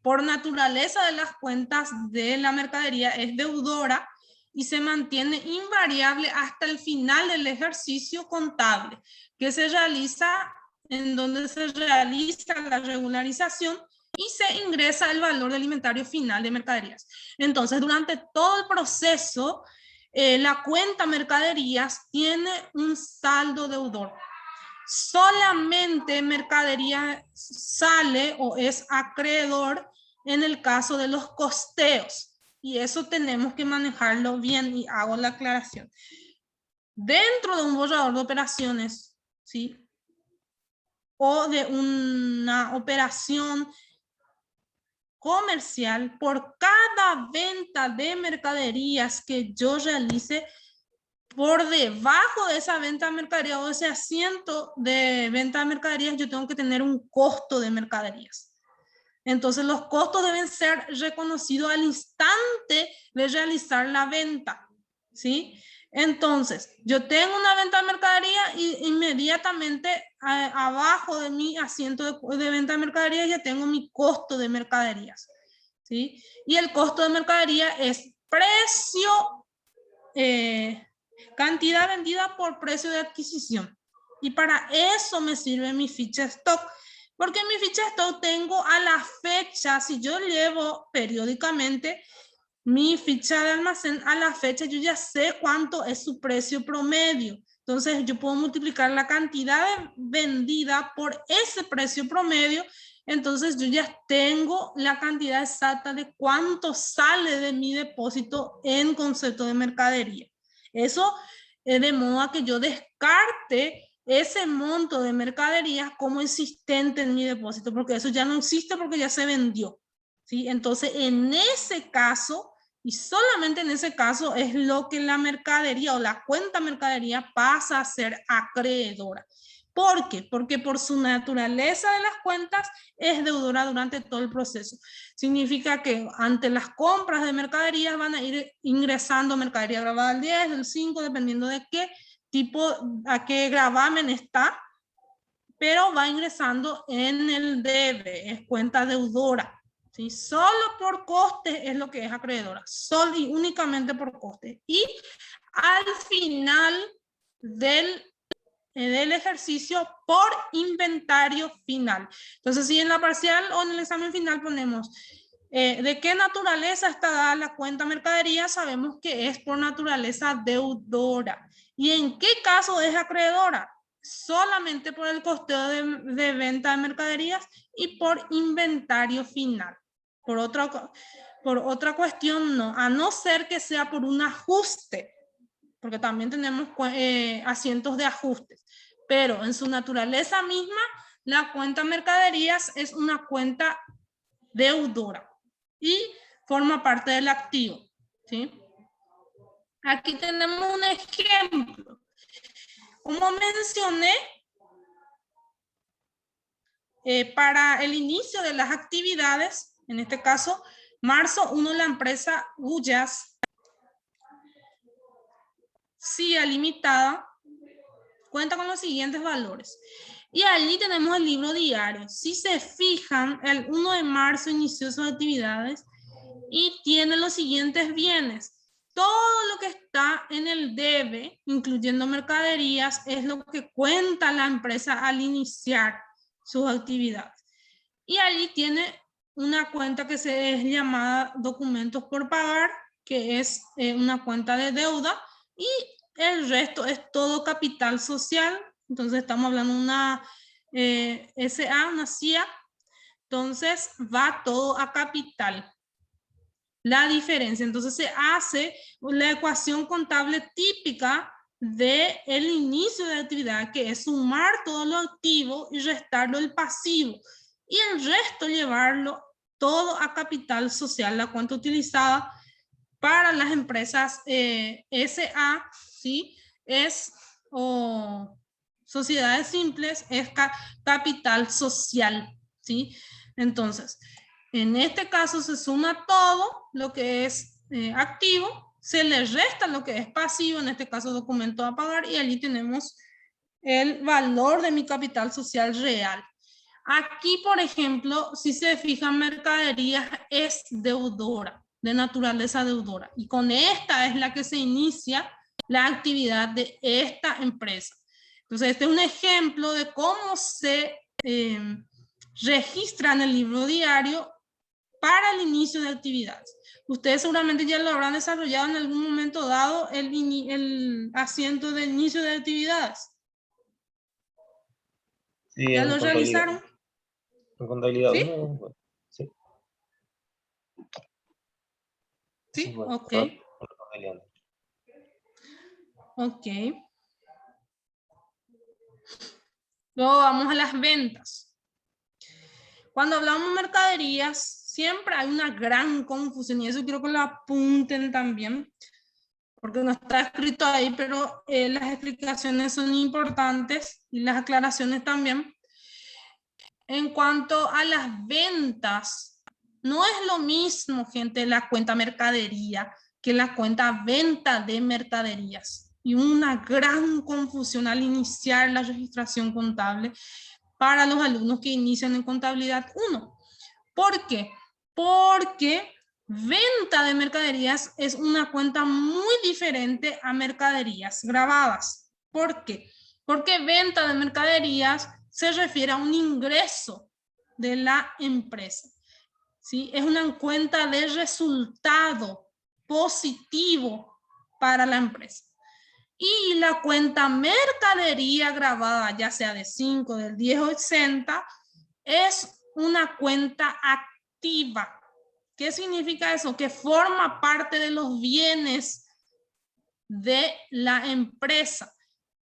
por naturaleza de las cuentas de la mercadería es deudora y se mantiene invariable hasta el final del ejercicio contable, que se realiza en donde se realiza la regularización y se ingresa el valor del inventario final de mercaderías. Entonces, durante todo el proceso, la cuenta mercaderías tiene un saldo deudor. solamente mercadería sale o es acreedor en el caso de los costeos. Y eso tenemos que manejarlo bien y hago la aclaración. Dentro de un borrador de operaciones, ¿sí? O de una operación comercial, por cada venta de mercaderías que yo realice, por debajo de esa venta de mercadería o ese asiento de venta de mercaderías, yo tengo que tener un costo de mercaderías. Entonces los costos deben ser reconocidos al instante de realizar la venta, ¿sí? Entonces, yo tengo una venta de mercadería y inmediatamente abajo de mi asiento de venta de mercaderías ya tengo mi costo de mercaderías, ¿sí? Y el costo de mercadería es precio, cantidad vendida por precio de adquisición. Y para eso me sirve mi ficha stock. Porque en mi ficha stock tengo a la fecha, si yo llevo periódicamente mi ficha de almacén a la fecha, yo ya sé cuánto es su precio promedio. Entonces yo puedo multiplicar la cantidad vendida por ese precio promedio. Entonces yo ya tengo la cantidad exacta de cuánto sale de mi depósito en concepto de mercadería. Eso es de modo a que yo descarte ese monto de mercaderías como existente en mi depósito, porque eso ya no existe porque ya se vendió, ¿sí? Entonces, en ese caso, y solamente en ese caso, es lo que la mercadería o la cuenta mercadería pasa a ser acreedora. ¿Por qué? Porque por su naturaleza de las cuentas es deudora durante todo el proceso. Significa que ante las compras de mercaderías van a ir ingresando mercadería grabada al 10, al 5, dependiendo de qué tipo, a qué gravamen está, pero va ingresando en el debe, es cuenta deudora. ¿Sí? Solo por coste es lo que es acreedora, solo y únicamente por coste. Y al final del ejercicio por inventario final. Entonces, si en la parcial o en el examen final ponemos de qué naturaleza está dada la cuenta mercadería, sabemos que es por naturaleza deudora. ¿Y en qué caso es acreedora? Solamente por el costeo de venta de mercaderías y por inventario final. Por otra cuestión, no. A no ser que sea por un ajuste, porque también tenemos asientos de ajustes. Pero en su naturaleza misma, la cuenta mercaderías es una cuenta deudora y forma parte del activo, ¿sí? Aquí tenemos un ejemplo. Como mencioné, para el inicio de las actividades, en este caso, marzo 1, la empresa Uyas, CIA Limitada, cuenta con los siguientes valores. Y allí tenemos el libro diario. Si se fijan, el 1 de marzo inició sus actividades y tiene los siguientes bienes. Todo lo que está en el debe, incluyendo mercaderías, es lo que cuenta la empresa al iniciar sus actividades. Y allí tiene una cuenta que es llamada documentos por pagar, que es una cuenta de deuda, y el resto es todo capital social. Entonces estamos hablando de una SA, una CIA. Entonces va todo a capital. La diferencia, entonces se hace la ecuación contable típica del inicio de la actividad, que es sumar todo lo activo y restarlo el pasivo. Y el resto llevarlo todo a capital social, la cuenta utilizada para las empresas SA, ¿sí? Es, o sociedades simples, es capital social, ¿sí? Entonces, en este caso se suma todo lo que es activo, se le resta lo que es pasivo, en este caso documento a pagar, y allí tenemos el valor de mi capital social real. Aquí, por ejemplo, si se fijan, mercaderías es deudora, de naturaleza deudora, y con esta es la que se inicia la actividad de esta empresa. Entonces, este es un ejemplo de cómo se registra en el libro diario para el inicio de actividades. Ustedes seguramente ya lo habrán desarrollado en algún momento dado el asiento de inicio de actividades. Sí, ¿Ya en lo contabilidad. realizaron? En contabilidad ¿Sí? 1, bueno, sí. Sí, Sí, bueno, ok, solo en contabilidad. ok. Luego vamos a las ventas. Cuando hablamos de mercaderías, siempre hay una gran confusión y eso quiero que lo apunten también, porque no está escrito ahí, pero las explicaciones son importantes y las aclaraciones también. En cuanto a las ventas, no es lo mismo, gente, la cuenta mercadería que la cuenta venta de mercaderías. Y una gran confusión al iniciar la registración contable para los alumnos que inician en contabilidad 1. ¿Por qué? Porque venta de mercaderías es una cuenta muy diferente a mercaderías grabadas. ¿Por qué? Porque venta de mercaderías se refiere a un ingreso de la empresa. ¿Sí? Es una cuenta de resultado positivo para la empresa. Y la cuenta mercadería grabada, ya sea de 5, del 10 o 80, es una cuenta activa. ¿Qué significa eso? Que forma parte de los bienes de la empresa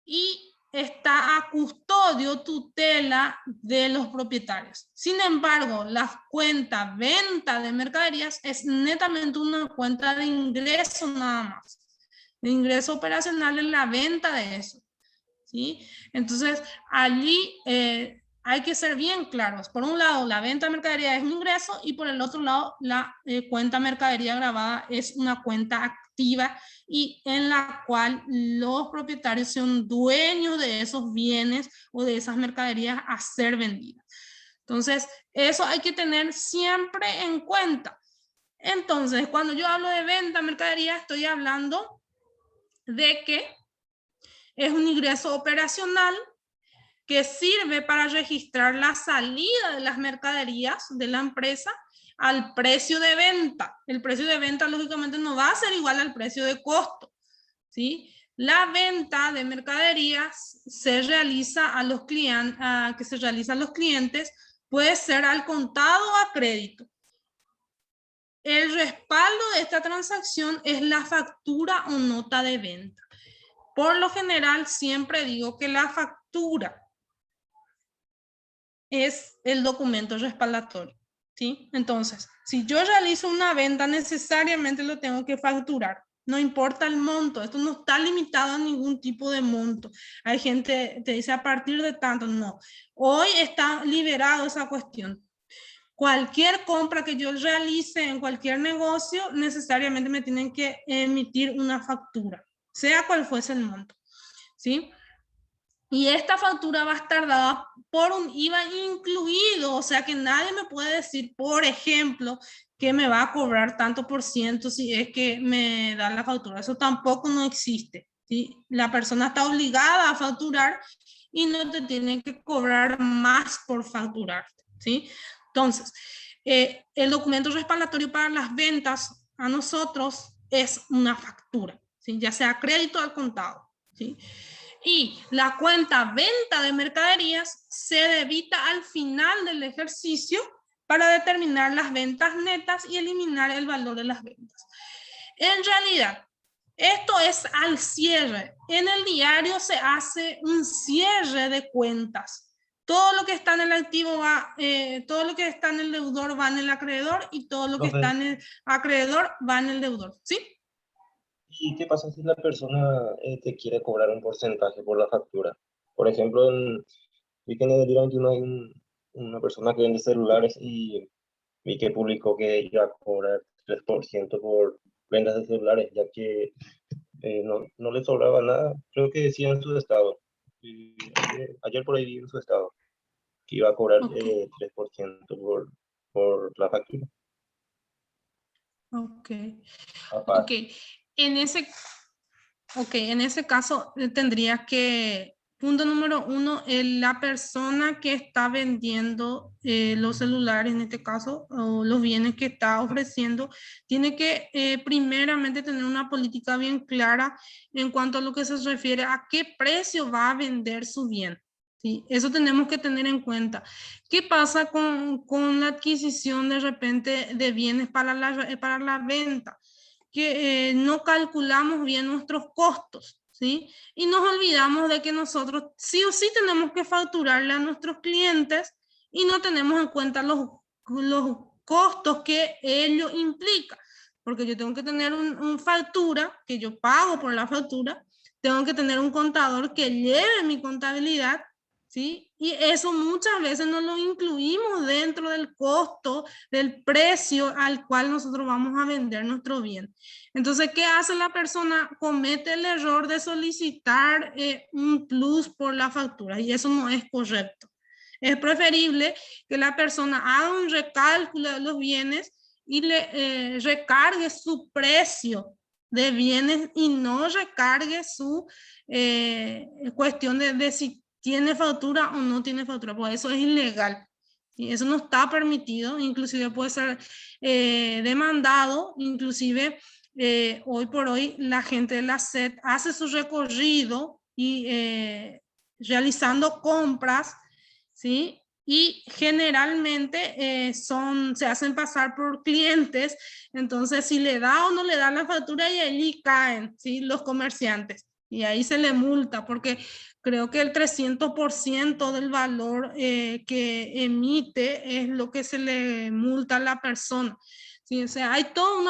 y está a custodio, tutela de los propietarios. Sin embargo, la cuenta venta de mercaderías es netamente una cuenta de ingreso nada más, de ingreso operacional en la venta de eso. ¿Sí? Entonces, allí hay que ser bien claros. Por un lado, la venta de mercadería es un ingreso y por el otro lado, la cuenta mercadería grabada es una cuenta activa y en la cual los propietarios son dueños de esos bienes o de esas mercaderías a ser vendidas. Entonces, eso hay que tener siempre en cuenta. Entonces, cuando yo hablo de venta de mercadería, estoy hablando de que es un ingreso operacional que sirve para registrar la salida de las mercaderías de la empresa al precio de venta. El precio de venta, lógicamente, no va a ser igual al precio de costo, ¿sí? La venta de mercaderías se realiza a los clientes, que se realiza a los clientes, puede ser al contado o a crédito. El respaldo de esta transacción es la factura o nota de venta. Por lo general, siempre digo que la factura es el documento respaldatorio, ¿sí? Entonces, si yo realizo una venta, necesariamente lo tengo que facturar. No importa el monto, esto no está limitado a ningún tipo de monto. Hay gente que te dice a partir de tanto, no. Hoy está liberado esa cuestión. Cualquier compra que yo realice en cualquier negocio, necesariamente me tienen que emitir una factura, sea cual fuese el monto, ¿sí? Y esta factura va a estar dada por un IVA incluido, o sea que nadie me puede decir, por ejemplo, que me va a cobrar tanto por ciento si es que me da la factura. Eso tampoco no existe, ¿sí? La persona está obligada a facturar y no te tienen que cobrar más por facturar, ¿sí? Entonces, el documento respaldatorio para las ventas a nosotros es una factura, ¿sí? Ya sea crédito al contado, ¿sí? Y la cuenta venta de mercaderías se debita al final del ejercicio para determinar las ventas netas y eliminar el valor de las ventas. En realidad, esto es al cierre. En el diario se hace un cierre de cuentas. Todo lo que está en el activo va, todo lo que está en el deudor va en el acreedor y todo lo que está en el acreedor va en el deudor, ¿sí? ¿Y qué pasa si la persona te quiere cobrar un porcentaje por la factura? Por ejemplo, vi que en el 2021 hay una persona que vende celulares y vi que publicó que iba a cobrar 3% por ventas de celulares, ya que no le sobraba nada. Creo que decía en su estado. Y ayer por ahí vi en su estado que iba a cobrar Ok. 3% por la factura. Ok. Ok. Aparte. En ese Ok, en ese caso tendría que, punto número uno, la persona que está vendiendo los celulares, en este caso, o los bienes que está ofreciendo, tiene que primeramente tener una política bien clara en cuanto a lo que se refiere a qué precio va a vender su bien, ¿sí? Eso tenemos que tener en cuenta. ¿Qué pasa con la adquisición de repente de bienes para la venta? Que no calculamos bien nuestros costos, ¿sí? Y nos olvidamos de que nosotros sí o sí tenemos que facturarle a nuestros clientes y no tenemos en cuenta los costos que ello implica. Porque yo tengo que tener un factura, que yo pago por la factura, tengo que tener un contador que lleve mi contabilidad, ¿sí? Y eso muchas veces no lo incluimos dentro del costo, del precio al cual nosotros vamos a vender nuestro bien. Entonces, ¿qué hace la persona? Comete el error de solicitar un plus por la factura y eso no es correcto. Es preferible que la persona haga un recálculo de los bienes y le recargue su precio de bienes y no recargue su cuestión de si tiene factura o no tiene factura, pues eso es ilegal. Y eso no está permitido, inclusive puede ser demandado, inclusive hoy por hoy la gente de la SED hace su recorrido y realizando compras, ¿sí? Y generalmente se hacen pasar por clientes, entonces si le da o no le da la factura y allí caen, ¿sí? Los comerciantes y ahí se le multa porque creo que el 300% del valor que emite es lo que se le multa a la persona. Sí, o sea, hay todo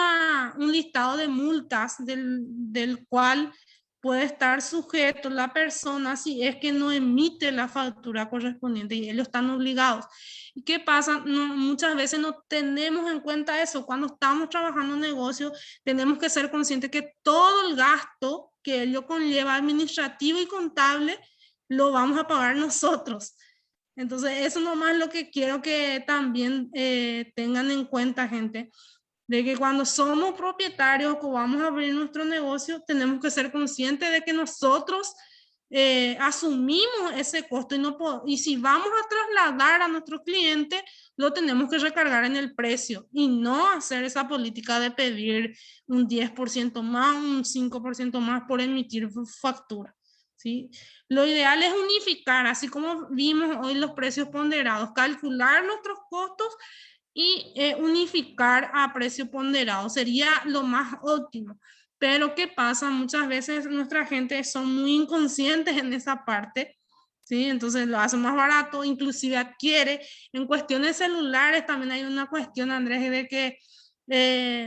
un listado de multas del cual puede estar sujeto la persona si es que no emite la factura correspondiente y ellos están obligados. ¿Y qué pasa? No, muchas veces no tenemos en cuenta eso. Cuando estamos trabajando en negocio, tenemos que ser conscientes que todo el gasto que ello conlleva administrativo y contable lo vamos a pagar nosotros. Entonces, eso nomás es lo que quiero que también tengan en cuenta, gente, de que cuando somos propietarios o vamos a abrir nuestro negocio, tenemos que ser conscientes de que nosotros asumimos ese costo y si vamos a trasladar a nuestro cliente, lo tenemos que recargar en el precio y no hacer esa política de pedir un 10% más, un 5% más por emitir factura. ¿Sí? Lo ideal es unificar, así como vimos hoy los precios ponderados, calcular nuestros costos y unificar a precio ponderado sería lo más óptimo. Pero ¿qué pasa? Muchas veces nuestra gente son muy inconscientes en esa parte, ¿sí? Entonces lo hace más barato, inclusive adquiere. En cuestiones celulares también hay una cuestión, Andrés, de que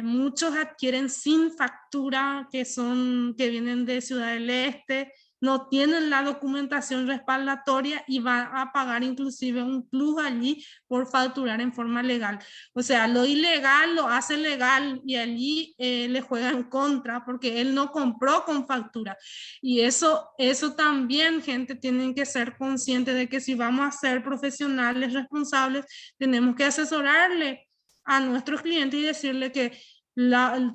muchos adquieren sin factura, que vienen de Ciudad del Este, no tienen la documentación respaldatoria y va a pagar inclusive un plus allí por facturar en forma legal. O sea, lo ilegal lo hace legal y allí le juega en contra porque él no compró con factura. Y eso también, gente, tienen que ser conscientes de que si vamos a ser profesionales responsables, tenemos que asesorarle a nuestros clientes y decirle que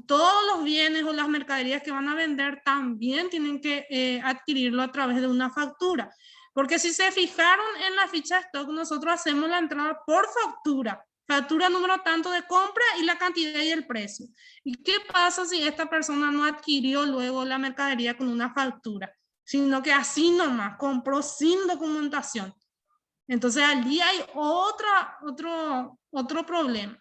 todos los bienes o las mercaderías que van a vender también tienen que adquirirlo a través de una factura. Porque si se fijaron en la ficha de stock, nosotros hacemos la entrada por factura. Factura número tanto de compra y la cantidad y el precio. ¿Y qué pasa si esta persona no adquirió luego la mercadería con una factura? Sino que así nomás, compró sin documentación. Entonces allí hay otro problema.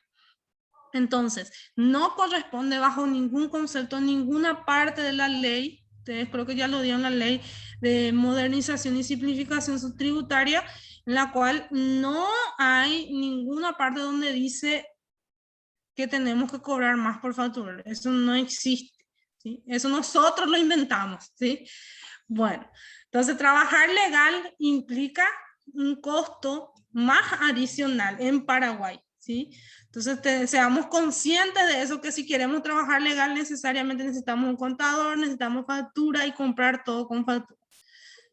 Entonces, no corresponde bajo ningún concepto, ninguna parte de la ley, ustedes creo que ya lo dieron la ley de modernización y simplificación tributaria, en la cual no hay ninguna parte donde dice que tenemos que cobrar más por facturar. Eso no existe, ¿sí? Eso nosotros lo inventamos, ¿sí? Bueno, entonces trabajar legal implica un costo más adicional en Paraguay, ¿sí? Entonces, seamos conscientes de eso, que si queremos trabajar legal necesariamente necesitamos un contador, necesitamos factura y comprar todo con factura.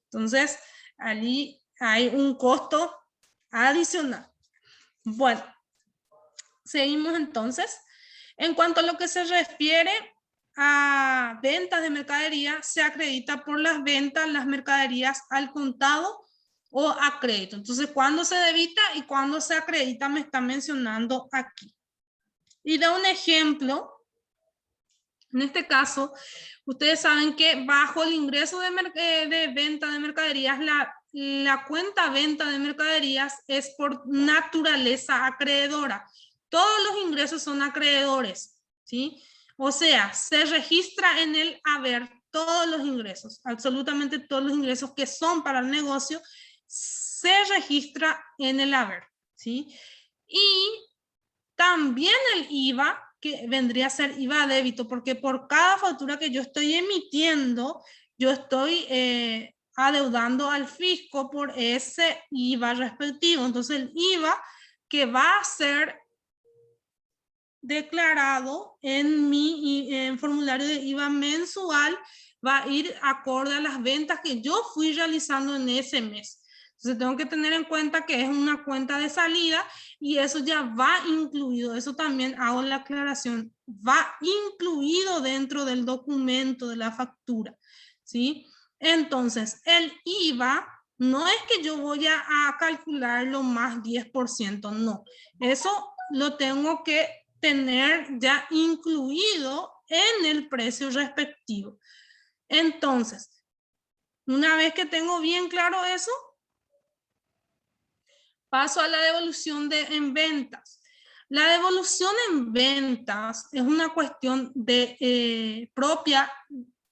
Entonces, allí hay un costo adicional. Bueno, seguimos entonces. En cuanto a lo que se refiere a ventas de mercadería, se acredita por las ventas, las mercaderías al contado o a crédito. Entonces, ¿cuándo se debita y cuándo se acredita? Me está mencionando aquí. Y de un ejemplo, en este caso, ustedes saben que bajo el ingreso de venta de mercaderías, la cuenta venta de mercaderías es por naturaleza acreedora. Todos los ingresos son acreedores, ¿sí? O sea, se registra en el haber todos los ingresos, absolutamente todos los ingresos que son para el negocio, se registra en el haber, ¿sí? Y también el IVA, que vendría a ser IVA a débito, porque por cada factura que yo estoy emitiendo, yo estoy adeudando al fisco por ese IVA respectivo. Entonces el IVA que va a ser declarado en mi formulario de IVA mensual va a ir acorde a las ventas que yo fui realizando en ese mes. Entonces tengo que tener en cuenta que es una cuenta de salida y eso ya va incluido, eso también hago la aclaración, va incluido dentro del documento de la factura, ¿sí? Entonces, el IVA no es que yo voy a calcularlo más 10%, no. Eso lo tengo que tener ya incluido en el precio respectivo. Entonces, una vez que tengo bien claro eso, paso a la devolución en ventas. La devolución en ventas es una cuestión propia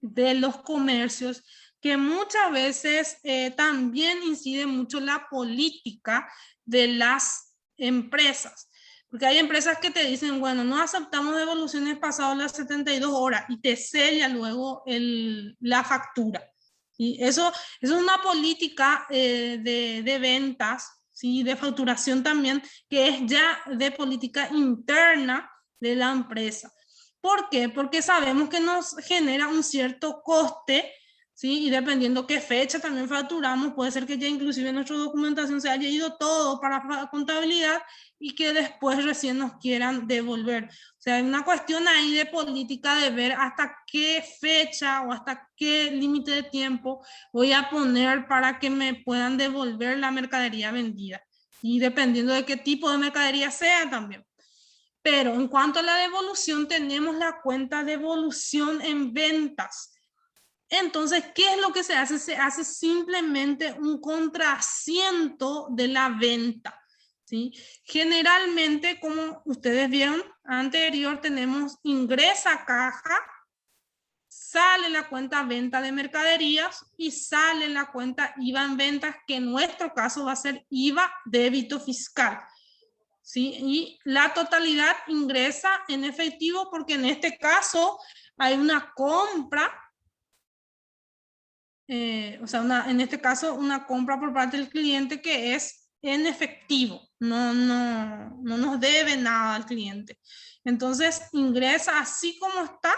de los comercios que muchas veces también incide mucho la política de las empresas. Porque hay empresas que te dicen, bueno, no aceptamos devoluciones pasadas las 72 horas y te sella luego la factura. Y eso es una política de ventas, ¿sí? De facturación también, que es ya de política interna de la empresa. ¿Por qué? Porque sabemos que nos genera un cierto coste, ¿sí? Y dependiendo qué fecha también facturamos, puede ser que ya inclusive en nuestra documentación se haya ido todo para contabilidad y que después recién nos quieran devolver. O sea, hay una cuestión ahí de política de ver hasta qué fecha o hasta qué límite de tiempo voy a poner para que me puedan devolver la mercadería vendida. Y dependiendo de qué tipo de mercadería sea también. Pero en cuanto a la devolución, tenemos la cuenta de devolución en ventas. Entonces, ¿qué es lo que se hace? Se hace simplemente un contraasiento de la venta, ¿sí? Generalmente, como ustedes vieron anterior, tenemos ingresa caja, sale la cuenta venta de mercaderías y sale la cuenta IVA en ventas, que en nuestro caso va a ser IVA débito fiscal, ¿sí? Y la totalidad ingresa en efectivo porque en este caso hay una compra. O sea, en este caso, una compra por parte del cliente que es en efectivo, no nos debe nada al cliente. Entonces, ingresa así como está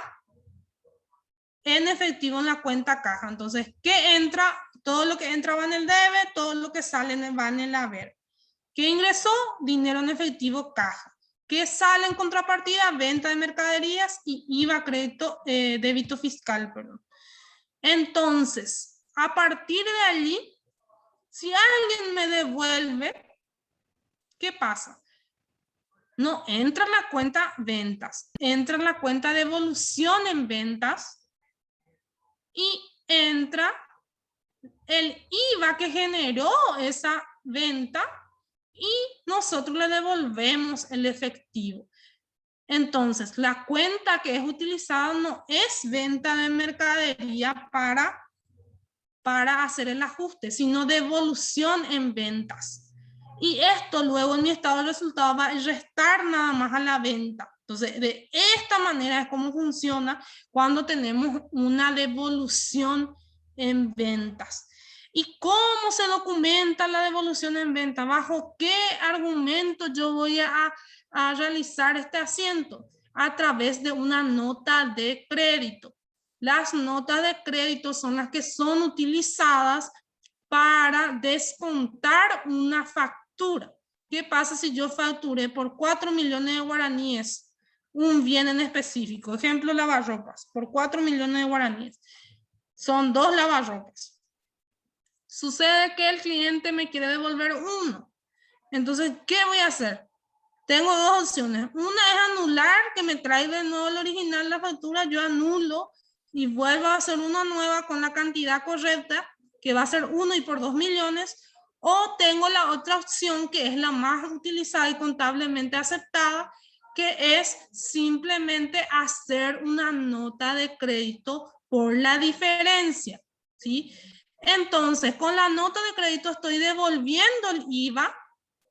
en efectivo en la cuenta caja. Entonces, ¿qué entra? Todo lo que entra va en el debe, todo lo que sale va en el haber. ¿Qué ingresó? Dinero en efectivo caja. ¿Qué sale en contrapartida? Venta de mercaderías y IVA, crédito, débito fiscal, perdón. Entonces, a partir de allí, si alguien me devuelve, ¿qué pasa? No entra en la cuenta ventas, entra en la cuenta de devolución en ventas y entra el IVA que generó esa venta y nosotros le devolvemos el efectivo. Entonces, la cuenta que es utilizada no es venta de mercadería para hacer el ajuste, sino devolución en ventas. Y esto luego en mi estado de resultados va a restar nada más a la venta. Entonces, de esta manera es como funciona cuando tenemos una devolución en ventas. ¿Y cómo se documenta la devolución en venta? ¿Bajo qué argumento yo voy a realizar este asiento? A través de una nota de crédito. Las notas de crédito son las que son utilizadas para descontar una factura. ¿Qué pasa si yo facturé por 4 millones de guaraníes un bien en específico? Ejemplo, lavarropas, por 4 millones de guaraníes. Son 2 lavarropas. Sucede que el cliente me quiere devolver uno. Entonces, ¿qué voy a hacer? Tengo dos opciones. Una es anular, que me traiga de nuevo el original la factura. Yo anulo y vuelvo a hacer una nueva con la cantidad correcta que va a ser 1 y por 2 millones, o tengo la otra opción que es la más utilizada y contablemente aceptada, que es simplemente hacer una nota de crédito por la diferencia, ¿sí? Entonces, con la nota de crédito estoy devolviendo el IVA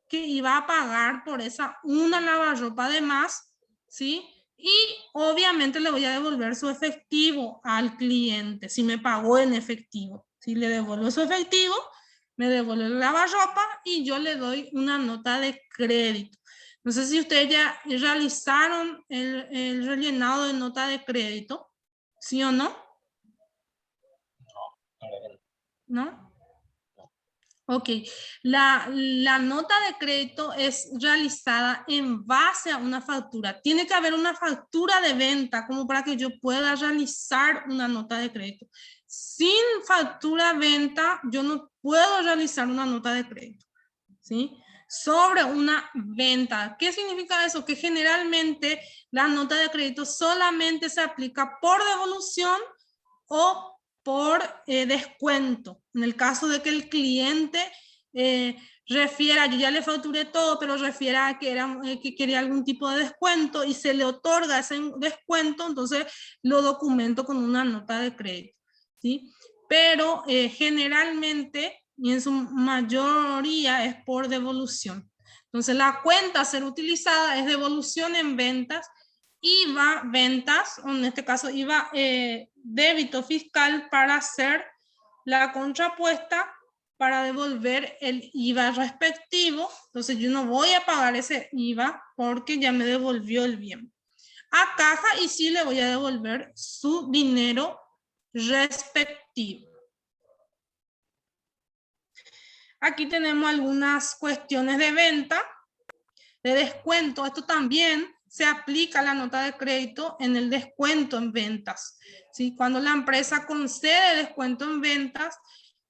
que iba a pagar por esa una lavarropa de más, ¿sí? Y obviamente le voy a devolver su efectivo al cliente, si me pagó en efectivo. Si le devuelvo su efectivo, me devuelve la lavarropa y yo le doy una nota de crédito. No sé si ustedes ya realizaron el rellenado de nota de crédito, ¿sí o no? ¿No? Ok, la nota de crédito es realizada en base a una factura. Tiene que haber una factura de venta como para que yo pueda realizar una nota de crédito. Sin factura venta, yo no puedo realizar una nota de crédito, ¿sí? Sobre una venta. ¿Qué significa eso? Que generalmente la nota de crédito solamente se aplica por devolución o por descuento. En el caso de que el cliente refiera, yo ya le facturé todo, pero refiera que quería algún tipo de descuento y se le otorga ese descuento, entonces lo documento con una nota de crédito, ¿sí? Pero generalmente y en su mayoría es por devolución. Entonces la cuenta a ser utilizada es devolución en ventas, IVA ventas, o en este caso IVA débito fiscal para hacer la contrapuesta para devolver el IVA respectivo. Entonces yo no voy a pagar ese IVA porque ya me devolvió el bien a caja y sí le voy a devolver su dinero respectivo. Aquí tenemos algunas cuestiones de venta, de descuento. Esto también se aplica a la nota de crédito en el descuento en ventas, ¿sí? Cuando la empresa concede descuento en ventas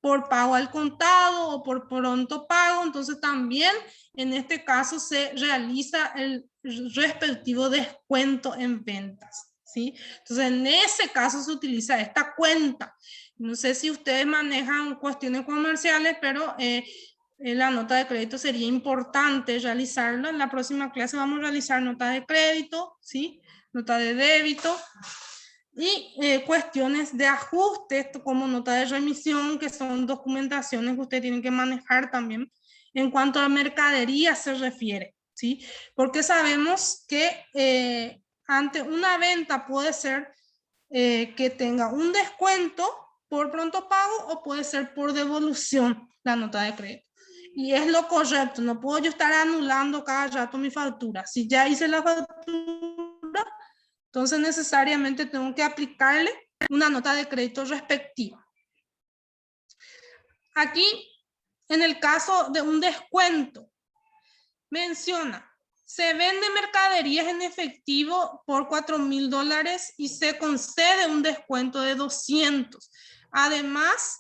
por pago al contado o por pronto pago, entonces también en este caso se realiza el respectivo descuento en ventas, ¿sí? Entonces en ese caso se utiliza esta cuenta. No sé si ustedes manejan cuestiones comerciales, pero la nota de crédito sería importante realizarla. En la próxima clase vamos a realizar nota de crédito, ¿sí? Nota de débito y cuestiones de ajuste como nota de remisión, que son documentaciones que ustedes tienen que manejar también en cuanto a mercadería se refiere, ¿sí? Porque sabemos que ante una venta puede ser que tenga un descuento por pronto pago o puede ser por devolución la nota de crédito. Y es lo correcto, no puedo yo estar anulando cada rato mi factura. Si ya hice la factura, entonces necesariamente tengo que aplicarle una nota de crédito respectiva. Aquí, en el caso de un descuento, menciona, se vende mercaderías en efectivo por $4,000 y se concede un descuento de 200. Además,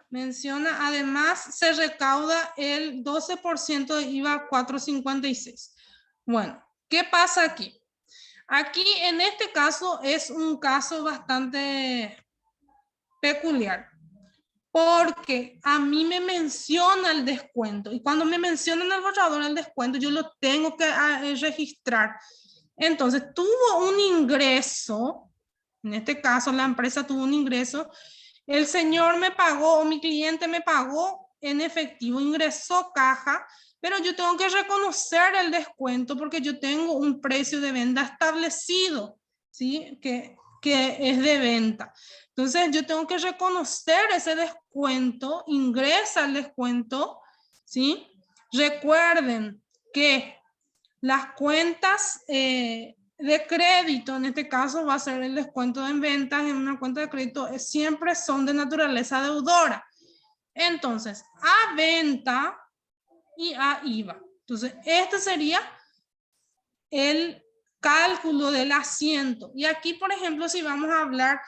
menciona, además se recauda el 12% de IVA 456. Bueno, ¿qué pasa aquí? Aquí en este caso es un caso bastante peculiar, porque a mí me menciona el descuento y cuando me menciona en el borrador el descuento yo lo tengo que registrar. Entonces tuvo un ingreso, en este caso la empresa tuvo un ingreso, el señor me pagó o mi cliente me pagó en efectivo, ingresó caja, pero yo tengo que reconocer el descuento porque yo tengo un precio de venta establecido, ¿sí? Que es de venta. Entonces yo tengo que reconocer ese descuento, ingresa el descuento, ¿sí? Recuerden que las cuentas de crédito, en este caso va a ser el descuento en ventas en una cuenta de crédito, siempre son de naturaleza deudora. Entonces, a venta y a IVA. Entonces, este sería el cálculo del asiento. Y aquí, por ejemplo, si vamos a hablar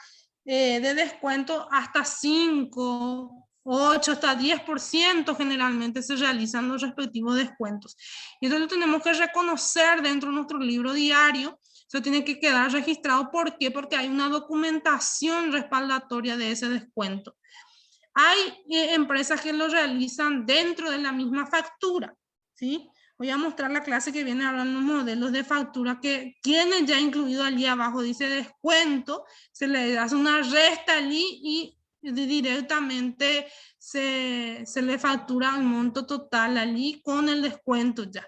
de descuento hasta 5, 8, hasta 10% generalmente se realizan los respectivos descuentos. Y entonces lo tenemos que reconocer dentro de nuestro libro diario, Eso tiene que quedar registrado. ¿Por qué? Porque hay una documentación respaldatoria de ese descuento. Hay empresas que lo realizan dentro de la misma factura, ¿sí? Voy a mostrar la clase que viene hablando de modelos de factura que tienen ya incluido allí abajo, dice descuento, se le hace una resta allí y directamente se le factura el monto total allí con el descuento ya.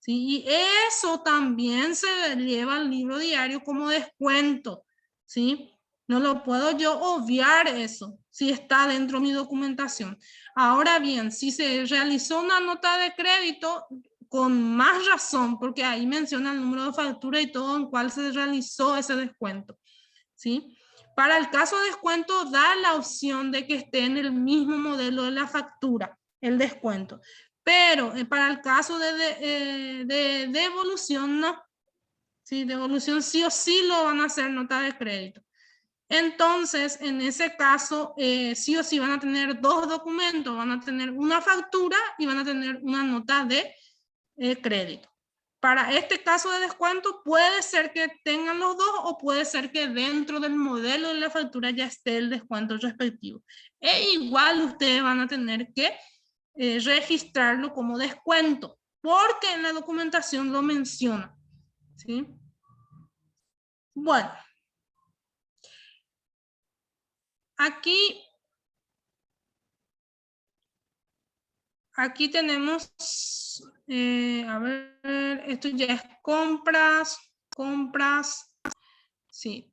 ¿Sí? Y eso también se lleva al libro diario como descuento, ¿sí? No lo puedo yo obviar eso, si está dentro de mi documentación. Ahora bien, si se realizó una nota de crédito, con más razón, porque ahí menciona el número de factura y todo en cuál se realizó ese descuento, ¿sí? Para el caso de descuento, da la opción de que esté en el mismo modelo de la factura, el descuento. Pero para el caso de devolución, no. Sí, devolución sí o sí lo van a hacer nota de crédito. Entonces, en ese caso, sí o sí van a tener dos documentos, van a tener una factura y van a tener una nota de crédito. Para este caso de descuento, puede ser que tengan los dos o puede ser que dentro del modelo de la factura ya esté el descuento respectivo. E igual ustedes van a tener que registrarlo como descuento, porque en la documentación lo menciona, ¿sí? Bueno, aquí tenemos, a ver, esto ya es compras, sí.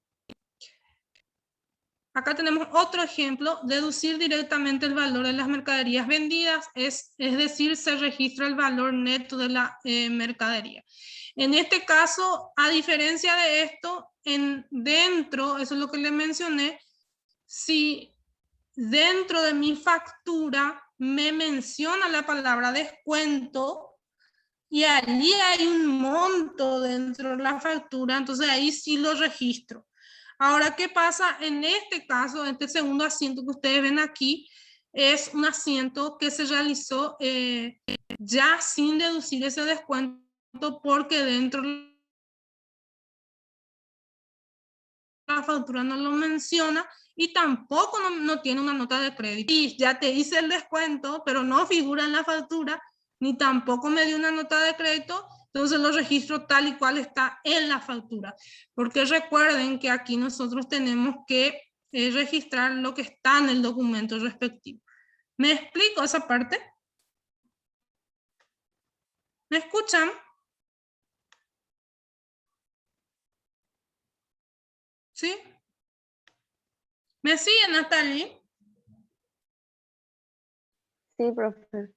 Acá tenemos otro ejemplo, deducir directamente el valor de las mercaderías vendidas, es decir, se registra el valor neto de la mercadería. En este caso, a diferencia de esto, dentro, eso es lo que le mencioné, si dentro de mi factura me menciona la palabra descuento y allí hay un monto dentro de la factura, entonces ahí sí lo registro. Ahora, ¿qué pasa en este caso? Este segundo asiento que ustedes ven aquí es un asiento que se realizó ya sin deducir ese descuento porque dentro de la factura no lo menciona y tampoco no tiene una nota de crédito. Y ya te hice el descuento, pero no figura en la factura, ni tampoco me dio una nota de crédito, entonces lo registro tal y cual está en la factura. Porque recuerden que aquí nosotros tenemos que registrar lo que está en el documento respectivo. ¿Me explico esa parte? ¿Me escuchan? ¿Sí? ¿Me siguen hasta allí? Sí, profe.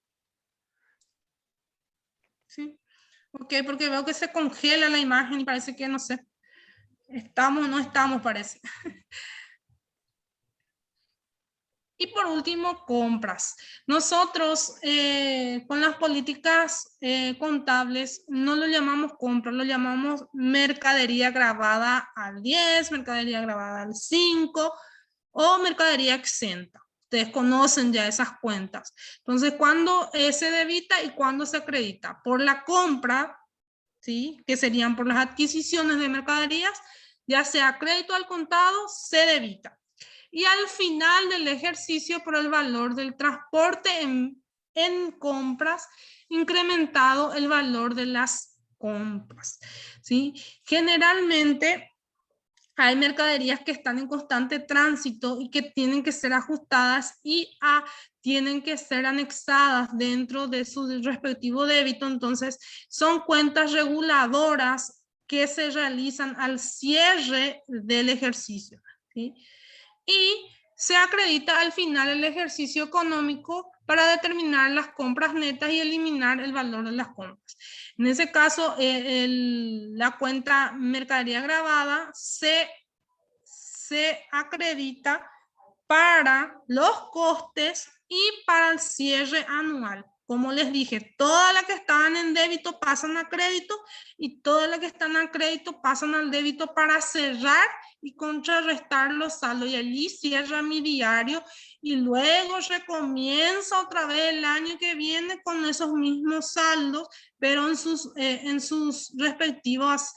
Sí. Ok, porque veo que se congela la imagen y parece que, no sé, estamos o no estamos, parece. Y por último, compras. Nosotros con las políticas contables no lo llamamos compras, lo llamamos mercadería grabada al 10, mercadería grabada al 5 o mercadería exenta. Ustedes conocen ya esas cuentas. Entonces, ¿cuándo se debita y cuándo se acredita? Por la compra, ¿sí? Que serían por las adquisiciones de mercaderías, ya sea crédito al contado, se debita. Y al final del ejercicio por el valor del transporte en compras, incrementado el valor de las compras, ¿sí? Generalmente hay mercaderías que están en constante tránsito y que tienen que ser ajustadas y tienen que ser anexadas dentro de su respectivo débito. Entonces, son cuentas reguladoras que se realizan al cierre del ejercicio, ¿sí? Y se acredita al final el ejercicio económico para determinar las compras netas y eliminar el valor de las compras. En ese caso, la cuenta mercadería grabada se acredita para los costes y para el cierre anual. Como les dije, todas las que estaban en débito pasan a crédito y todas las que están a crédito pasan al débito para cerrar y contrarrestar los saldos. Y allí cierra mi diario y luego recomienza otra vez el año que viene con esos mismos saldos, pero en sus respectivas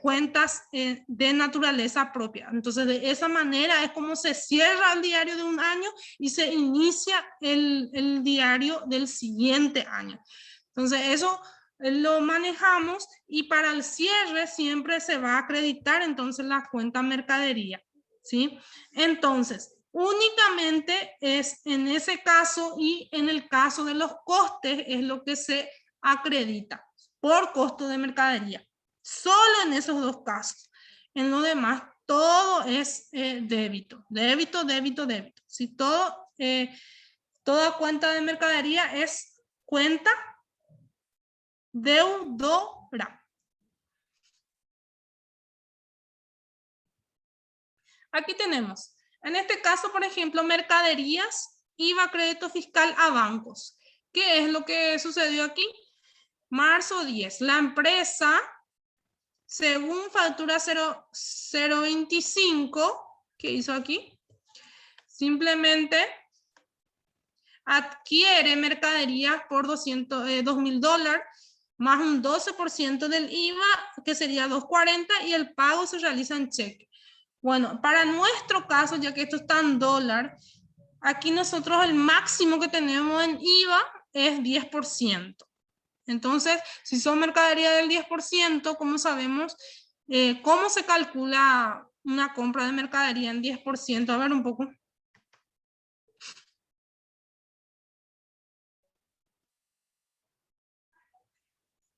cuentas de naturaleza propia. Entonces, de esa manera es como se cierra el diario de un año y se inicia el diario del siguiente año. Entonces, eso lo manejamos y para el cierre siempre se va a acreditar entonces la cuenta mercadería, ¿sí? Entonces, únicamente es en ese caso y en el caso de los costes es lo que se acredita por costo de mercadería. Solo en esos dos casos. En lo demás, todo es débito. Débito, débito, débito. Si todo, toda cuenta de mercadería es cuenta deudora. Aquí tenemos, en este caso, por ejemplo, mercaderías, IVA, crédito fiscal a bancos. ¿Qué es lo que sucedió aquí? Marzo 10, la empresa, según factura 025, ¿qué hizo aquí? Simplemente adquiere mercaderías por $2,000 más un 12% del IVA, que sería 240, y el pago se realiza en cheque. Bueno, para nuestro caso, ya que esto está en dólar, aquí nosotros el máximo que tenemos en IVA es 10%. Entonces, si son mercadería del 10%, ¿cómo sabemos cómo se calcula una compra de mercadería en 10%? A ver un poco.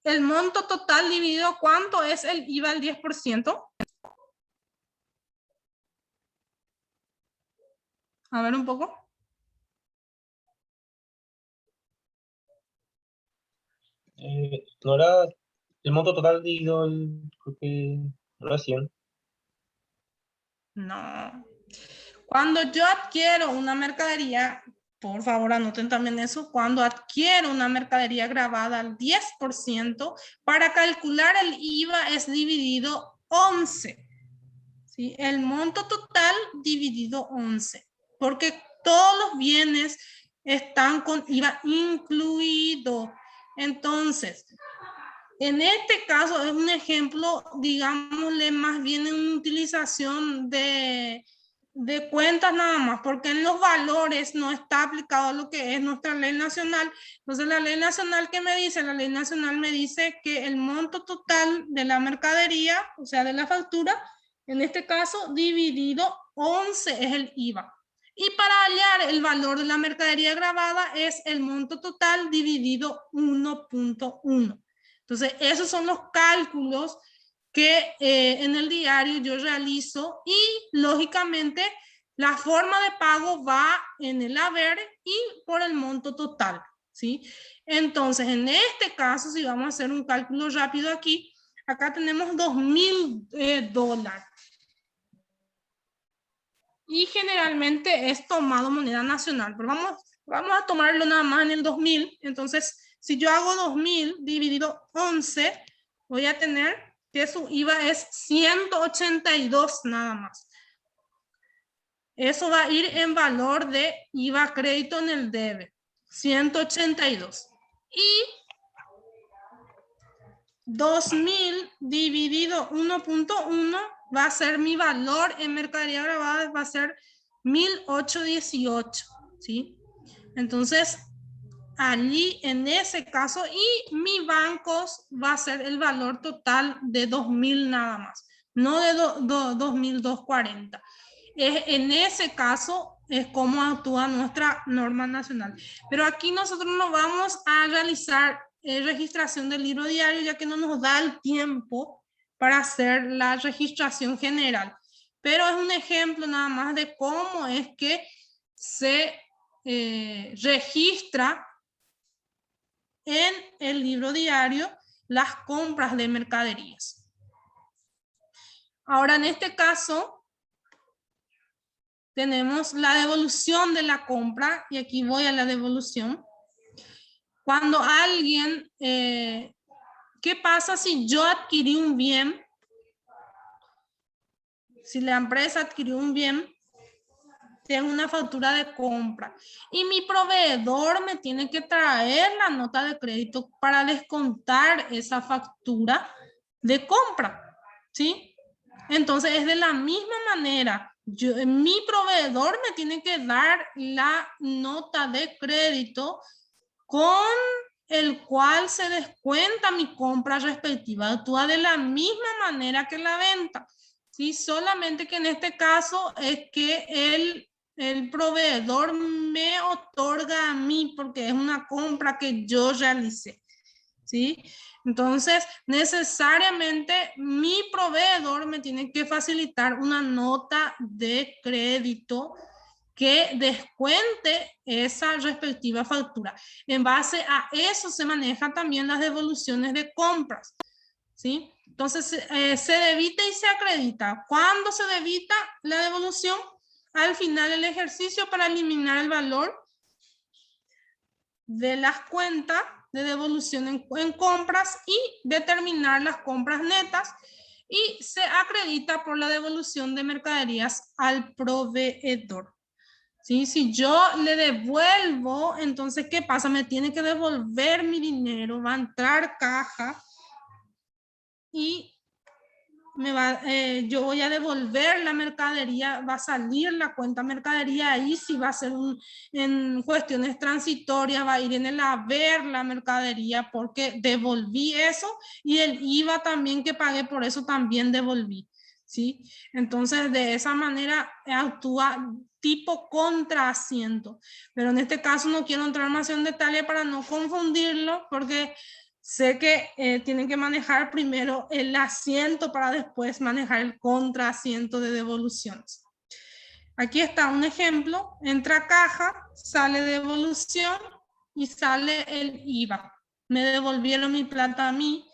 El monto total dividido, ¿cuánto es el IVA al 10%? A ver un poco. No era el monto total dividido, creo que no era 100. No. Cuando yo adquiero una mercadería, por favor anoten también eso, cuando adquiero una mercadería grabada al 10%, para calcular el IVA es dividido 11. ¿Sí? El monto total dividido 11, porque todos los bienes están con IVA incluido. Entonces, en este caso es un ejemplo, digámosle, más bien en utilización de cuentas nada más, porque en los valores no está aplicado lo que es nuestra ley nacional. Entonces, la ley nacional, ¿qué me dice? La ley nacional me dice que el monto total de la mercadería, o sea, de la factura, en este caso, dividido 11 es el IVA. Y para hallar el valor de la mercadería grabada es el monto total dividido 1.1. Entonces, esos son los cálculos que en el diario yo realizo y, lógicamente, la forma de pago va en el haber y por el monto total, ¿sí? Entonces, en este caso, si vamos a hacer un cálculo rápido aquí, acá tenemos $2,000. Y generalmente es tomado moneda nacional, pero vamos a tomarlo nada más en el 2000. Entonces, si yo hago 2000 dividido 11, voy a tener que su IVA es 182 nada más. Eso va a ir en valor de IVA crédito en el debe, 182. Y 2000 dividido 1.1 va a ser mi valor en mercadería grabada, va a ser 1818, ¿sí? Entonces, allí en ese caso, y mi bancos va a ser el valor total de 2000 nada más, no de 2240. En ese caso es como actúa nuestra norma nacional. Pero aquí nosotros no vamos a realizar registración del libro diario, ya que no nos da el tiempo para hacer la registración general. Pero es un ejemplo nada más de cómo es que se registra en el libro diario las compras de mercaderías. Ahora, en este caso, tenemos la devolución de la compra, y aquí voy a la devolución. Cuando alguien, ¿qué pasa si yo adquirí un bien? Si la empresa adquirió un bien, tengo una factura de compra y mi proveedor me tiene que traer la nota de crédito para descontar esa factura de compra. ¿sí? Entonces es de la misma manera. Mi proveedor me tiene que dar la nota de crédito con el cual se descuenta mi compra respectiva. Actúa de la misma manera que la venta, ¿sí? Solamente que en este caso es que el proveedor me otorga a mí porque es una compra que yo realicé, ¿sí? Entonces, necesariamente mi proveedor me tiene que facilitar una nota de crédito que descuente esa respectiva factura. En base a eso se manejan también las devoluciones de compras, ¿sí? Entonces, se debita y se acredita. ¿Cuándo se debita la devolución? Al final del ejercicio para eliminar el valor de las cuentas de devolución en compras y determinar las compras netas, y se acredita por la devolución de mercaderías al proveedor. ¿Sí? Si yo le devuelvo, entonces, ¿qué pasa? Me tiene que devolver mi dinero, va a entrar caja y yo voy a devolver la mercadería, va a salir la cuenta mercadería ahí, si va a ser en cuestiones transitorias, va a ir en el haber la mercadería porque devolví eso, y el IVA también que pagué por eso también devolví, ¿sí? Entonces, de esa manera actúa tipo contraasiento, pero en este caso no quiero entrar más en detalle para no confundirlo, porque sé que tienen que manejar primero el asiento para después manejar el contraasiento de devoluciones. Aquí está un ejemplo. Entra caja, sale devolución y sale el IVA. Me devolvieron mi plata a mí,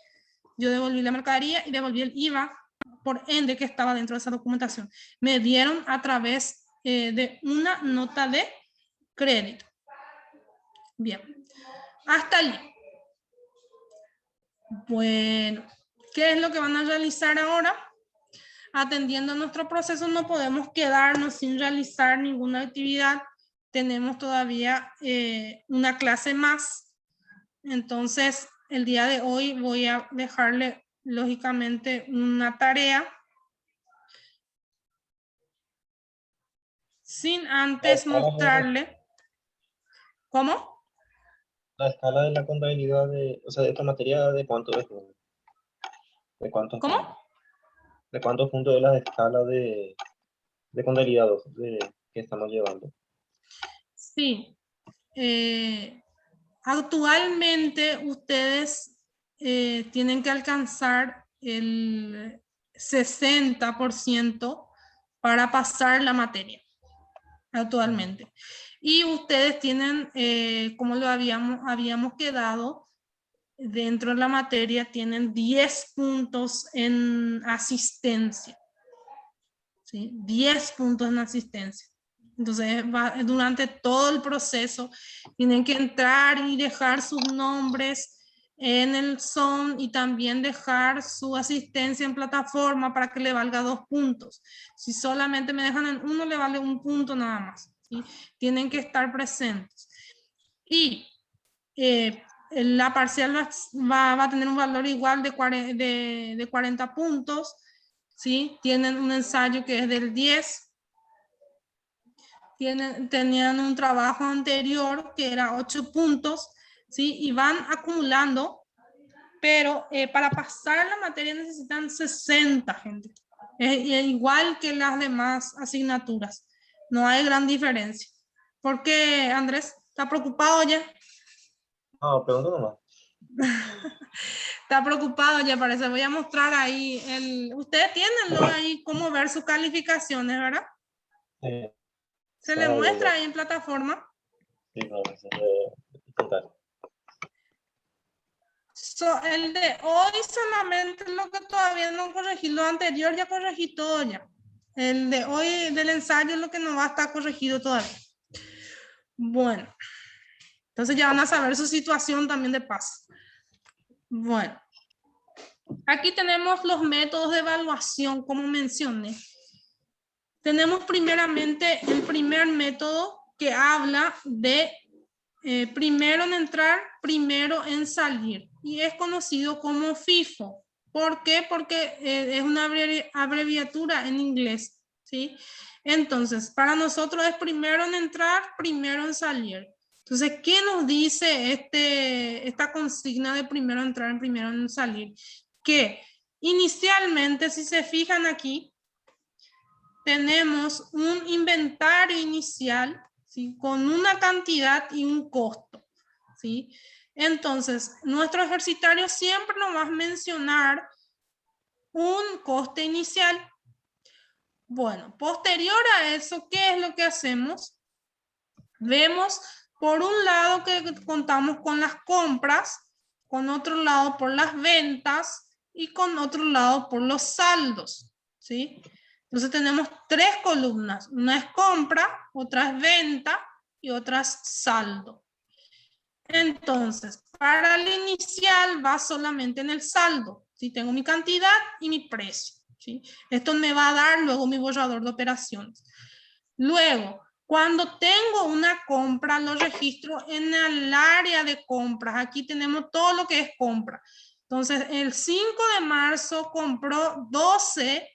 yo devolví la mercadería y devolví el IVA, por ende que estaba dentro de esa documentación. Me dieron a través de una nota de crédito. Bien, hasta allí. Bueno, ¿qué es lo que van a realizar ahora? Atendiendo a nuestro proceso, no podemos quedarnos sin realizar ninguna actividad. Tenemos todavía una clase más. Entonces, el día de hoy voy a dejarle, lógicamente, una tarea. Sin antes mostrarle. ¿Cómo? La escala de la contabilidad o sea, de esta materia, ¿de cuánto es? ¿De cuántos ¿Cómo? puntos? ¿De cuántos puntos es la escala de contabilidad que estamos llevando? Sí. Actualmente ustedes tienen que alcanzar el 60% para pasar la materia actualmente. Y ustedes tienen, como lo habíamos quedado, dentro de la materia tienen 10 puntos en asistencia. ¿Sí? 10 puntos en asistencia. Entonces, durante todo el proceso tienen que entrar y dejar sus nombres en el SON y también dejar su asistencia en plataforma para que le valga 2 puntos. Si solamente me dejan en uno, le vale 1 punto nada más, ¿sí? Tienen que estar presentes. Y la parcial va a tener un valor igual de 40 puntos, ¿sí? Tienen un ensayo que es del 10. Tenían un trabajo anterior que era 8 puntos, ¿sí? Y van acumulando, pero para pasar la materia necesitan 60, gente. Es igual que las demás asignaturas. No hay gran diferencia. ¿Por qué, Andrés? ¿Está preocupado ya? No, pregunto nomás. Está preocupado ya, parece. Voy a mostrar ahí. Ustedes tienen ahí cómo ver sus calificaciones, ¿verdad? Se le muestra ahí en plataforma. Sí, no, intentar. El de hoy solamente lo que todavía no corregí, lo anterior ya corregí todo ya. El de hoy del ensayo es lo que no va a estar corregido todavía. Bueno, entonces ya van a saber su situación también de paso. Bueno, aquí tenemos los métodos de evaluación, como mencioné. Tenemos primeramente el primer método que habla de primero en entrar, primero en salir, y es conocido como FIFO, ¿Por qué? Porque es una abreviatura en inglés, ¿sí? Entonces, para nosotros es primero en entrar, primero en salir. Entonces, ¿qué nos dice esta consigna de primero entrar, primero en salir? Que inicialmente, si se fijan aquí, tenemos un inventario inicial, ¿sí? Con una cantidad y un costo, ¿sí? Entonces, nuestro ejercitario siempre nos va a mencionar un coste inicial. Bueno, posterior a eso, ¿qué es lo que hacemos? Vemos por un lado que contamos con las compras, con otro lado por las ventas y con otro lado por los saldos, ¿sí? Entonces tenemos tres columnas, una es compra, otra es venta y otra es saldo. Entonces, para el inicial va solamente en el saldo, ¿sí? Tengo mi cantidad y mi precio, ¿sí? Esto me va a dar luego mi borrador de operaciones. Luego, cuando tengo una compra, lo registro en el área de compras. Aquí tenemos todo lo que es compra. Entonces, el 5 de marzo compró 12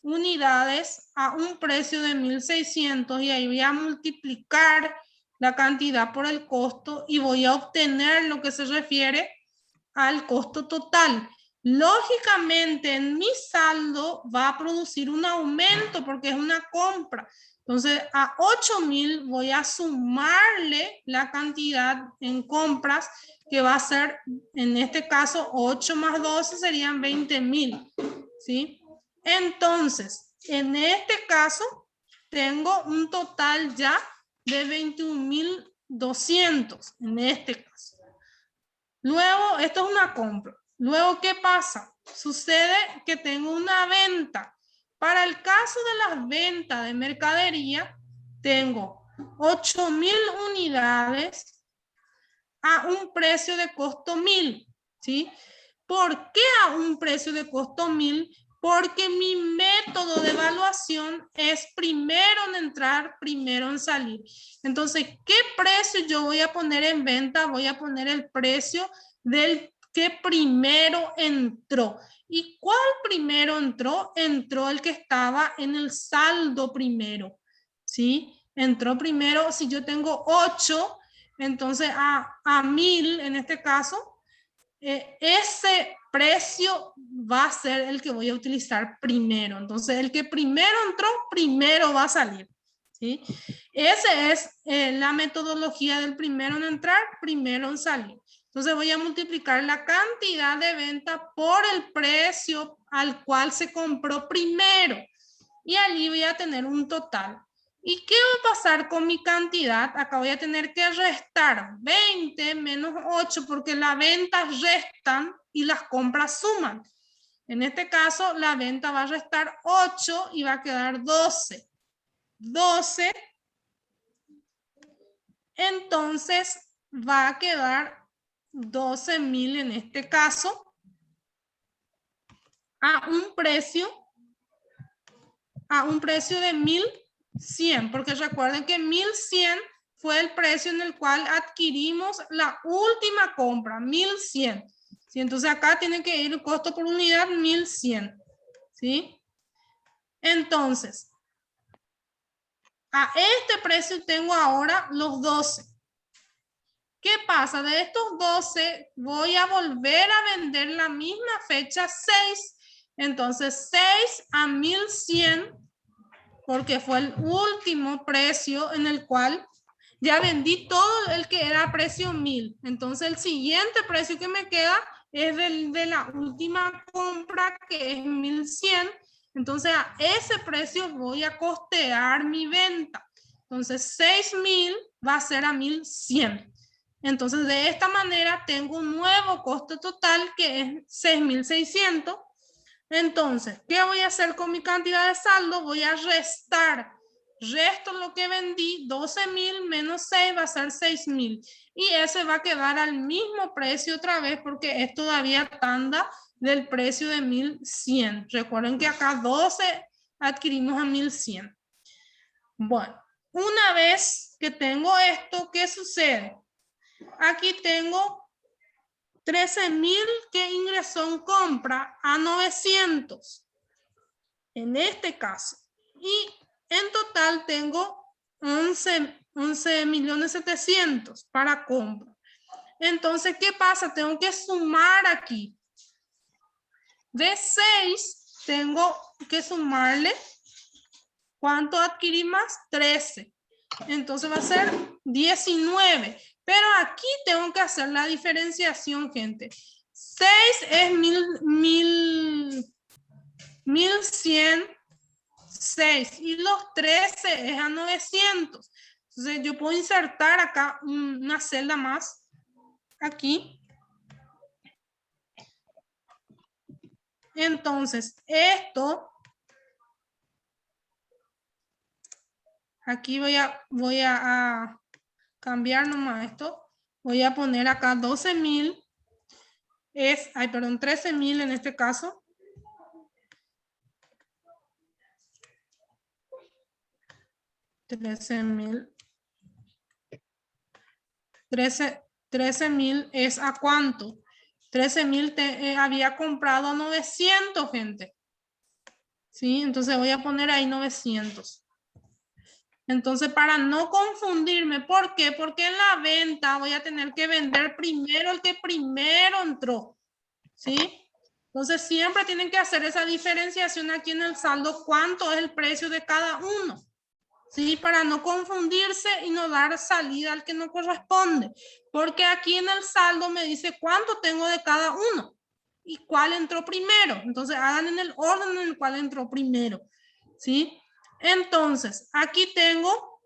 unidades a un precio de 1.600 y ahí voy a multiplicar la cantidad por el costo y voy a obtener lo que se refiere al costo total. Lógicamente, en mi saldo va a producir un aumento porque es una compra. Entonces, a 8.000 voy a sumarle la cantidad en compras que va a ser, en este caso, 8 más 12 serían 20.000, ¿sí? Entonces, en este caso, tengo un total ya de 21.200 en este caso. Luego, esto es una compra. Luego, ¿qué pasa? Sucede que tengo una venta. Para el caso de las ventas de mercadería, tengo 8.000 unidades a un precio de costo 1.000, ¿sí? ¿Por qué a un precio de costo 1.000? Porque mi método de evaluación es primero en entrar, primero en salir. Entonces, ¿qué precio yo voy a poner en venta? Voy a poner el precio del que primero entró. ¿Y cuál primero entró? Entró el que estaba en el saldo primero, ¿sí? Entró primero, si yo tengo 8, entonces a 1.000 en este caso, ese precio va a ser el que voy a utilizar primero. Entonces, el que primero entró, primero va a salir, ¿sí? Esa es la metodología del primero en entrar, primero en salir. Entonces, voy a multiplicar la cantidad de venta por el precio al cual se compró primero. Y allí voy a tener un total. ¿Y qué va a pasar con mi cantidad? Acá voy a tener que restar 20 menos 8 porque las ventas restan y las compras suman. En este caso, la venta va a restar 8 y va a quedar 12. 12. Entonces, va a quedar 12.000 en este caso a un precio de 1.100, porque recuerden que 1.100 fue el precio en el cual adquirimos la última compra, 1.100. ¿Sí? Entonces acá tiene que ir el costo por unidad 1.100. ¿Sí? Entonces, a este precio tengo ahora los 12. ¿Qué pasa? De estos 12 voy a volver a vender la misma fecha 6. Entonces 6 a 1.100 porque fue el último precio en el cual ya vendí todo el que era a precio 1.000. Entonces el siguiente precio que me queda es de la última compra que es 1.100. Entonces a ese precio voy a costear mi venta. Entonces 6.000 va a ser a 1.100. Entonces de esta manera tengo un nuevo costo total que es 6.600. Entonces, ¿qué voy a hacer con mi cantidad de saldo? Voy a restar. Resto lo que vendí, 12.000 menos 6 va a ser 6.000. Y ese va a quedar al mismo precio otra vez porque es todavía tanda del precio de 1.100. Recuerden que acá 12 adquirimos a 1.100. Bueno, una vez que tengo esto, ¿qué sucede? Aquí tengo 13.000 que ingresó en compra a 900. En este caso. Y en total tengo 11.700.000 para compra. Entonces, ¿qué pasa? Tengo que sumar aquí. De 6, tengo que sumarle. ¿Cuánto adquirí más? 13. Entonces va a ser 19. Pero aquí tengo que hacer la diferenciación, gente. 6 es 1.106 y los 13 es a 900. Entonces yo puedo insertar acá una celda más aquí. Entonces esto, aquí voy a cambiar nomás esto. Voy a poner acá 12.000. Perdón, 13.000 en este caso. $13.000 es a cuánto. 13.000 había comprado a 900, gente. ¿Sí? Entonces voy a poner ahí 900. Entonces, para no confundirme, ¿por qué? Porque en la venta voy a tener que vender primero el que primero entró. ¿Sí? Entonces, siempre tienen que hacer esa diferenciación aquí en el saldo, cuánto es el precio de cada uno. ¿Sí? Para no confundirse y no dar salida al que no corresponde. Porque aquí en el saldo me dice cuánto tengo de cada uno y cuál entró primero. Entonces, hagan en el orden en el cual entró primero. ¿Sí? Entonces, aquí tengo,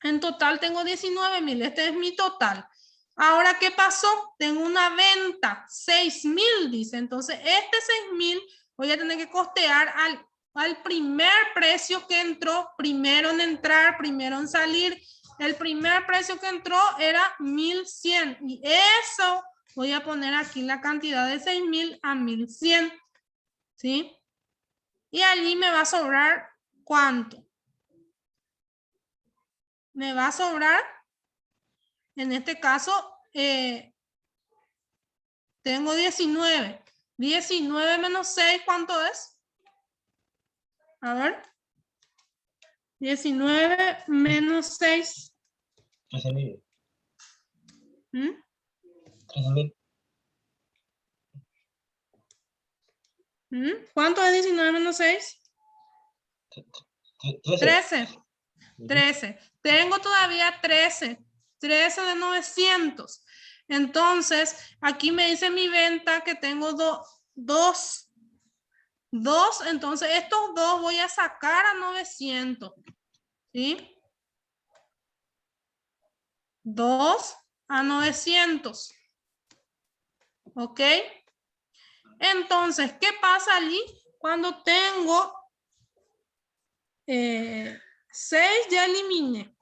en total tengo 19.000. Este es mi total. Ahora, ¿qué pasó? Tengo una venta, 6.000, dice. Entonces, este 6.000 voy a tener que costear al primer precio que entró, primero en entrar, primero en salir. El primer precio que entró era 1.100. Y eso voy a poner aquí la cantidad de 6.000 a 1.100. ¿Sí? Y allí me va a sobrar, ¿cuánto? Me va a sobrar, en este caso, tengo 19. 19 menos 6, ¿cuánto es? A ver. 19 menos 6. 13.000. ¿Mm? 13.000. ¿Cuánto es 19 menos 6? 13. 13. Tengo todavía 13. 13 de 900. Entonces, aquí me dice mi venta que tengo dos. Entonces estos dos voy a sacar a 900. ¿Sí? 2 a 900. ¿Ok? Entonces, ¿qué pasa allí? Cuando tengo 6, ya eliminé.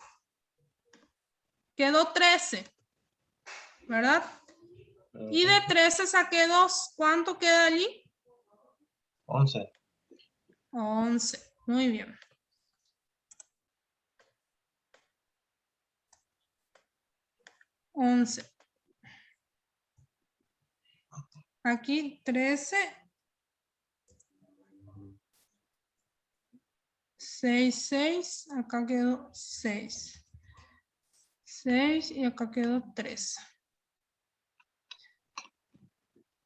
Quedó 13. ¿Verdad? Y de 13 saqué 2. ¿Cuánto queda allí? 11. 11. Muy bien. Aquí 13. 6. Acá quedó 6. 6 y acá quedó 3.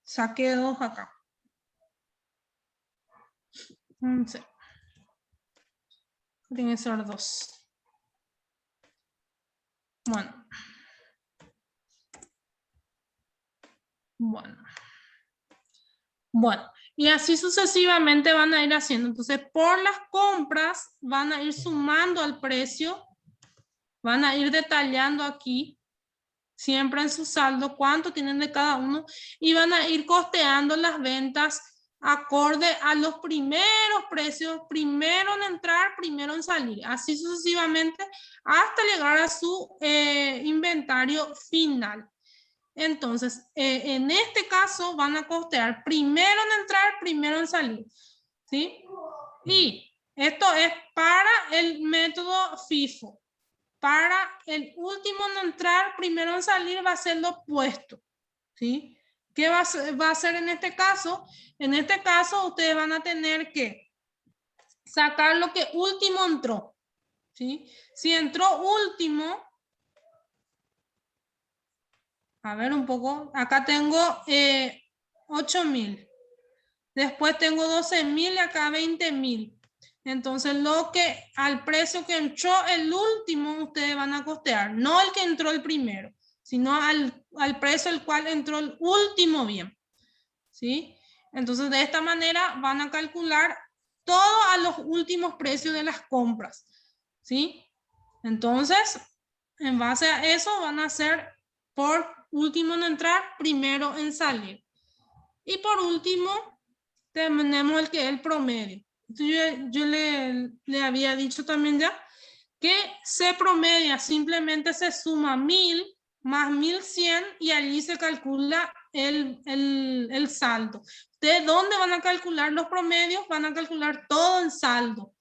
Saqué 2 acá. 11. Tiene que ser 2. Bueno. Bueno, y así sucesivamente van a ir haciendo. Entonces, por las compras van a ir sumando al precio, van a ir detallando aquí, siempre en su saldo, cuánto tienen de cada uno, y van a ir costeando las ventas acorde a los primeros precios, primero en entrar, primero en salir, así sucesivamente hasta llegar a su inventario final. Entonces, en este caso van a costear primero en entrar, primero en salir, ¿sí? Y esto es para el método FIFO. Para el último en entrar, primero en salir va a ser lo opuesto, ¿sí? ¿Qué va a hacer en este caso? En este caso, ustedes van a tener que sacar lo que último entró, ¿sí? Si entró último, a ver un poco, acá tengo 8.000. Después tengo 12.000 y acá 20.000. Entonces, lo que al precio que entró el último, ustedes van a costear. No el que entró el primero, sino al precio al cual entró el último bien. ¿Sí? Entonces, de esta manera van a calcular todo a los últimos precios de las compras. ¿Sí? Entonces, en base a eso van a hacer por último en entrar, primero en salir. Y por último, tenemos el que es el promedio. Yo le había dicho también ya que se promedia, simplemente se suma 1.000 más 1.100 y allí se calcula el saldo. ¿De dónde van a calcular los promedios? Van a calcular todo en saldo,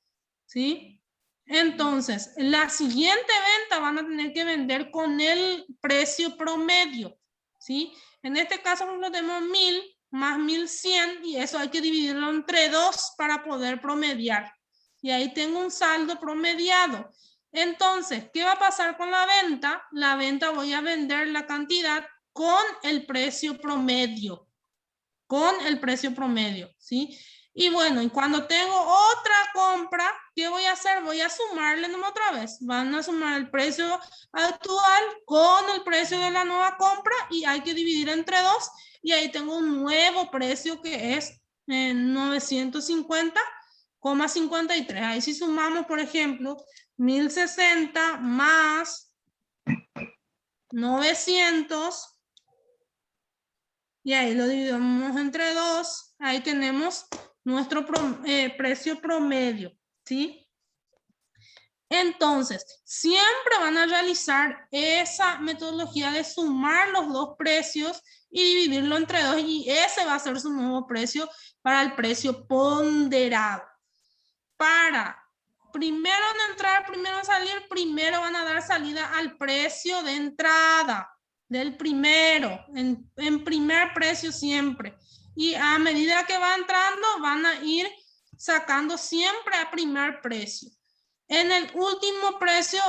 ¿sí? Entonces, la siguiente venta van a tener que vender con el precio promedio, ¿sí? En este caso, nosotros tenemos 1.000 más 1.100 y eso hay que dividirlo entre 2 para poder promediar. Y ahí tengo un saldo promediado. Entonces, ¿qué va a pasar con la venta? La venta voy a vender la cantidad con el precio promedio. Con el precio promedio, ¿sí? Y bueno, y cuando tengo otra compra, ¿qué voy a hacer? Voy a sumarle otra vez. Van a sumar el precio actual con el precio de la nueva compra y hay que dividir entre 2 y ahí tengo un nuevo precio que es 950,53. Ahí si sumamos, por ejemplo, 1.060 más 900 y ahí lo dividimos entre 2. Ahí tenemos nuestro precio promedio, ¿sí? Entonces, siempre van a realizar esa metodología de sumar los dos precios y dividirlo entre 2 y ese va a ser su nuevo precio para el precio ponderado. Para primero en entrar, primero en salir, primero van a dar salida al precio de entrada del primero, en primer precio siempre. Y a medida que va entrando, van a ir sacando siempre a primer precio. En el último precio,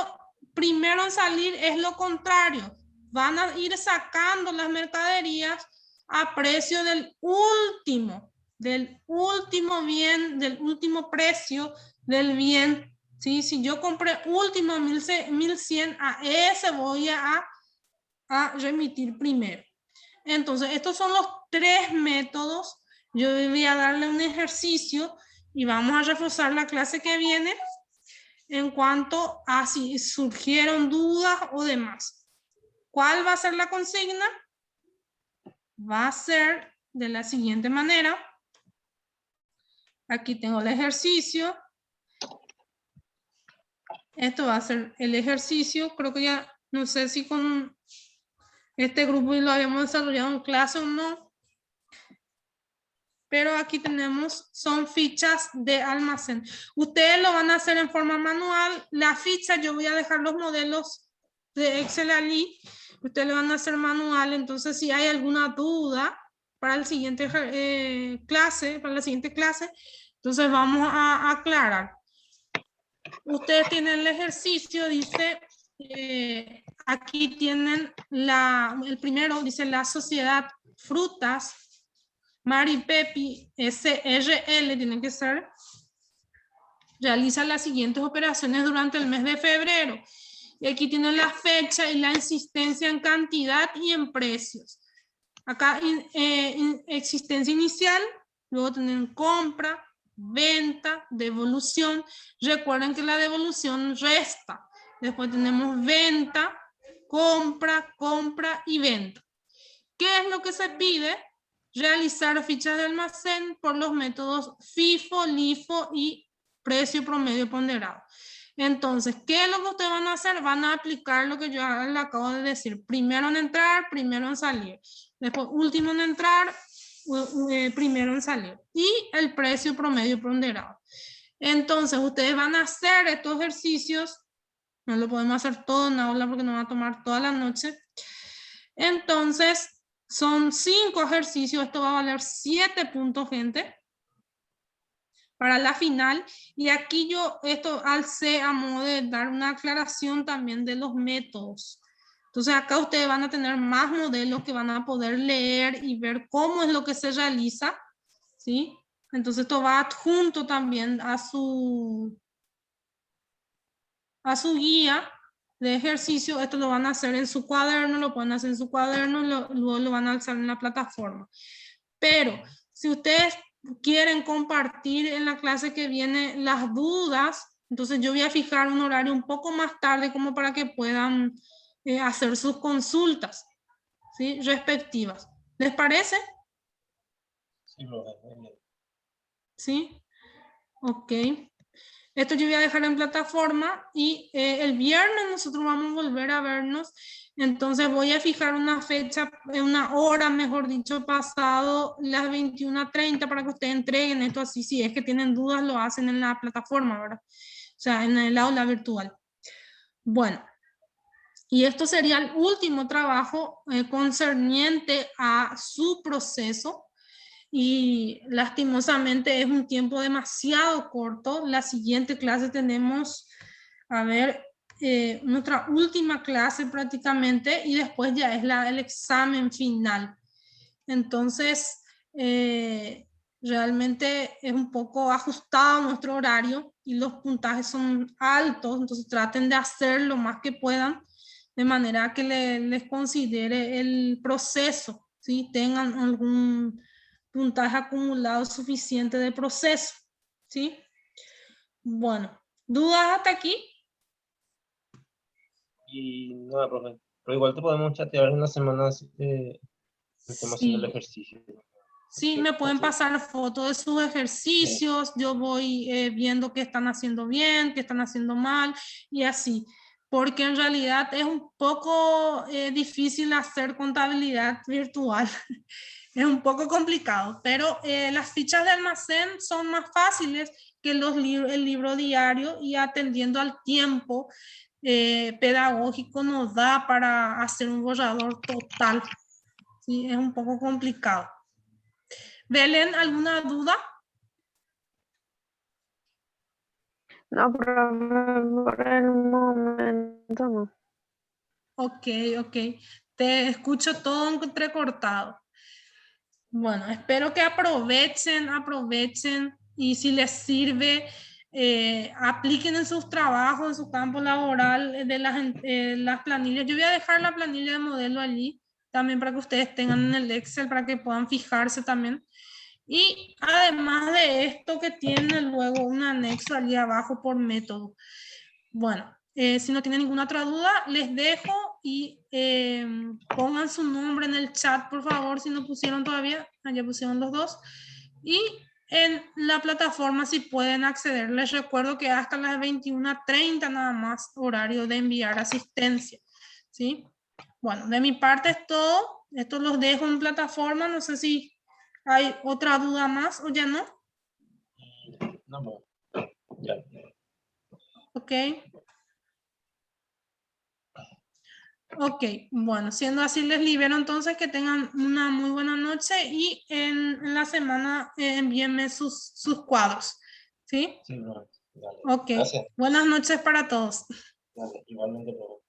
primero en salir es lo contrario. Van a ir sacando las mercaderías a precio del último bien, del último precio del bien. ¿Sí? Si yo compré último 1.100, a ese voy a remitir primero. Entonces, estos son los 3 métodos. Yo voy a darle un ejercicio y vamos a reforzar la clase que viene en cuanto a si surgieron dudas o demás. ¿Cuál va a ser la consigna? Va a ser de la siguiente manera. Aquí tengo el ejercicio. Esto va a ser el ejercicio. Creo que ya no sé si con este grupo lo habíamos desarrollado en clase o no. Pero aquí tenemos, son fichas de almacén. Ustedes lo van a hacer en forma manual. La ficha, yo voy a dejar los modelos de Excel allí. Ustedes lo van a hacer manual. Entonces, si hay alguna duda para el siguiente clase, entonces vamos a aclarar. Ustedes tienen el ejercicio, dice, aquí tienen el primero, dice la sociedad Frutas Mari Pepi SRL, tiene que ser, realiza las siguientes operaciones durante el mes de febrero. Y aquí tienen la fecha y la insistencia en cantidad y en precios. Acá existencia inicial, luego tienen compra, venta, devolución. Recuerden que la devolución resta. Después tenemos venta, compra y venta. ¿Qué es lo que se pide? Realizar fichas de almacén por los métodos FIFO, LIFO y precio promedio ponderado. Entonces, ¿qué es lo que ustedes van a hacer? Van a aplicar lo que yo le acabo de decir. Primero en entrar, primero en salir. Después, último en entrar, primero en salir. Y el precio promedio ponderado. Entonces, ustedes van a hacer estos ejercicios. No lo podemos hacer todo en aula porque nos va a tomar toda la noche. Entonces, Son 5 ejercicios, esto va a valer 7 puntos, gente, para la final. Y aquí yo esto alcé a modo de dar una aclaración también de los métodos. Entonces acá ustedes van a tener más modelos que van a poder leer y ver cómo es lo que se realiza, ¿sí? Entonces esto va adjunto también a su guía de ejercicio. Esto lo van a hacer en su cuaderno, lo pueden hacer en su cuaderno, luego lo van a alzar en la plataforma. Pero si ustedes quieren compartir en la clase que viene las dudas, entonces yo voy a fijar un horario un poco más tarde como para que puedan hacer sus consultas, ¿sí? Respectivas. ¿Les parece? Sí, profe, muy bien. ¿Sí? Ok. Esto yo voy a dejar en plataforma y el viernes nosotros vamos a volver a vernos. Entonces voy a fijar una fecha, una hora, mejor dicho, pasado las 21:30 para que ustedes entreguen esto así. Si es que tienen dudas, lo hacen en la plataforma, ¿verdad? O sea, en el aula virtual. Bueno, y esto sería el último trabajo concerniente a su proceso. Y lastimosamente es un tiempo demasiado corto. La siguiente clase tenemos, a ver, nuestra última clase prácticamente y después ya es el examen final. Entonces, realmente es un poco ajustado nuestro horario y los puntajes son altos, entonces traten de hacer lo más que puedan de manera que les considere el proceso, ¿sí? Tengan algún puntaje acumulado suficiente de proceso, ¿sí? Bueno, ¿dudas hasta aquí? Y nada, profe. Pero igual te podemos chatear en las semanas que estemos haciendo el Sí, ejercicio. sí, me pueden Sí. pasar fotos de sus Sí. ejercicios, yo voy viendo qué están haciendo bien, qué están haciendo mal y así, porque en realidad es un poco difícil hacer contabilidad virtual. Es un poco complicado, pero las fichas de almacén son más fáciles que el libro diario y atendiendo al tiempo pedagógico nos da para hacer un borrador total. Sí, es un poco complicado. Belén, ¿alguna duda? No, profe, por el momento no. Ok, ok. Te escucho todo entrecortado. Bueno, espero que aprovechen y si les sirve, apliquen en sus trabajos, en su campo laboral, las planillas. Yo voy a dejar la planilla de modelo allí también para que ustedes tengan en el Excel, para que puedan fijarse también. Y además de esto que tiene luego un anexo allí abajo por método. Bueno, si no tienen ninguna otra duda, les dejo y pongan su nombre en el chat, por favor, si no pusieron todavía. Allá pusieron los dos. Y en la plataforma, si pueden acceder, les recuerdo que hasta las 21:30 nada más horario de enviar asistencia. ¿Sí? Bueno, de mi parte es todo. Esto los dejo en plataforma. No sé si hay otra duda más o ya no. No, no. Ya. Ok. Ok, bueno, siendo así les libero entonces que tengan una muy buena noche y en la semana envíenme sus cuadros, ¿sí? Sí, no. Dale. Ok, Gracias. buenas noches para todos. Dale. Igualmente, profe.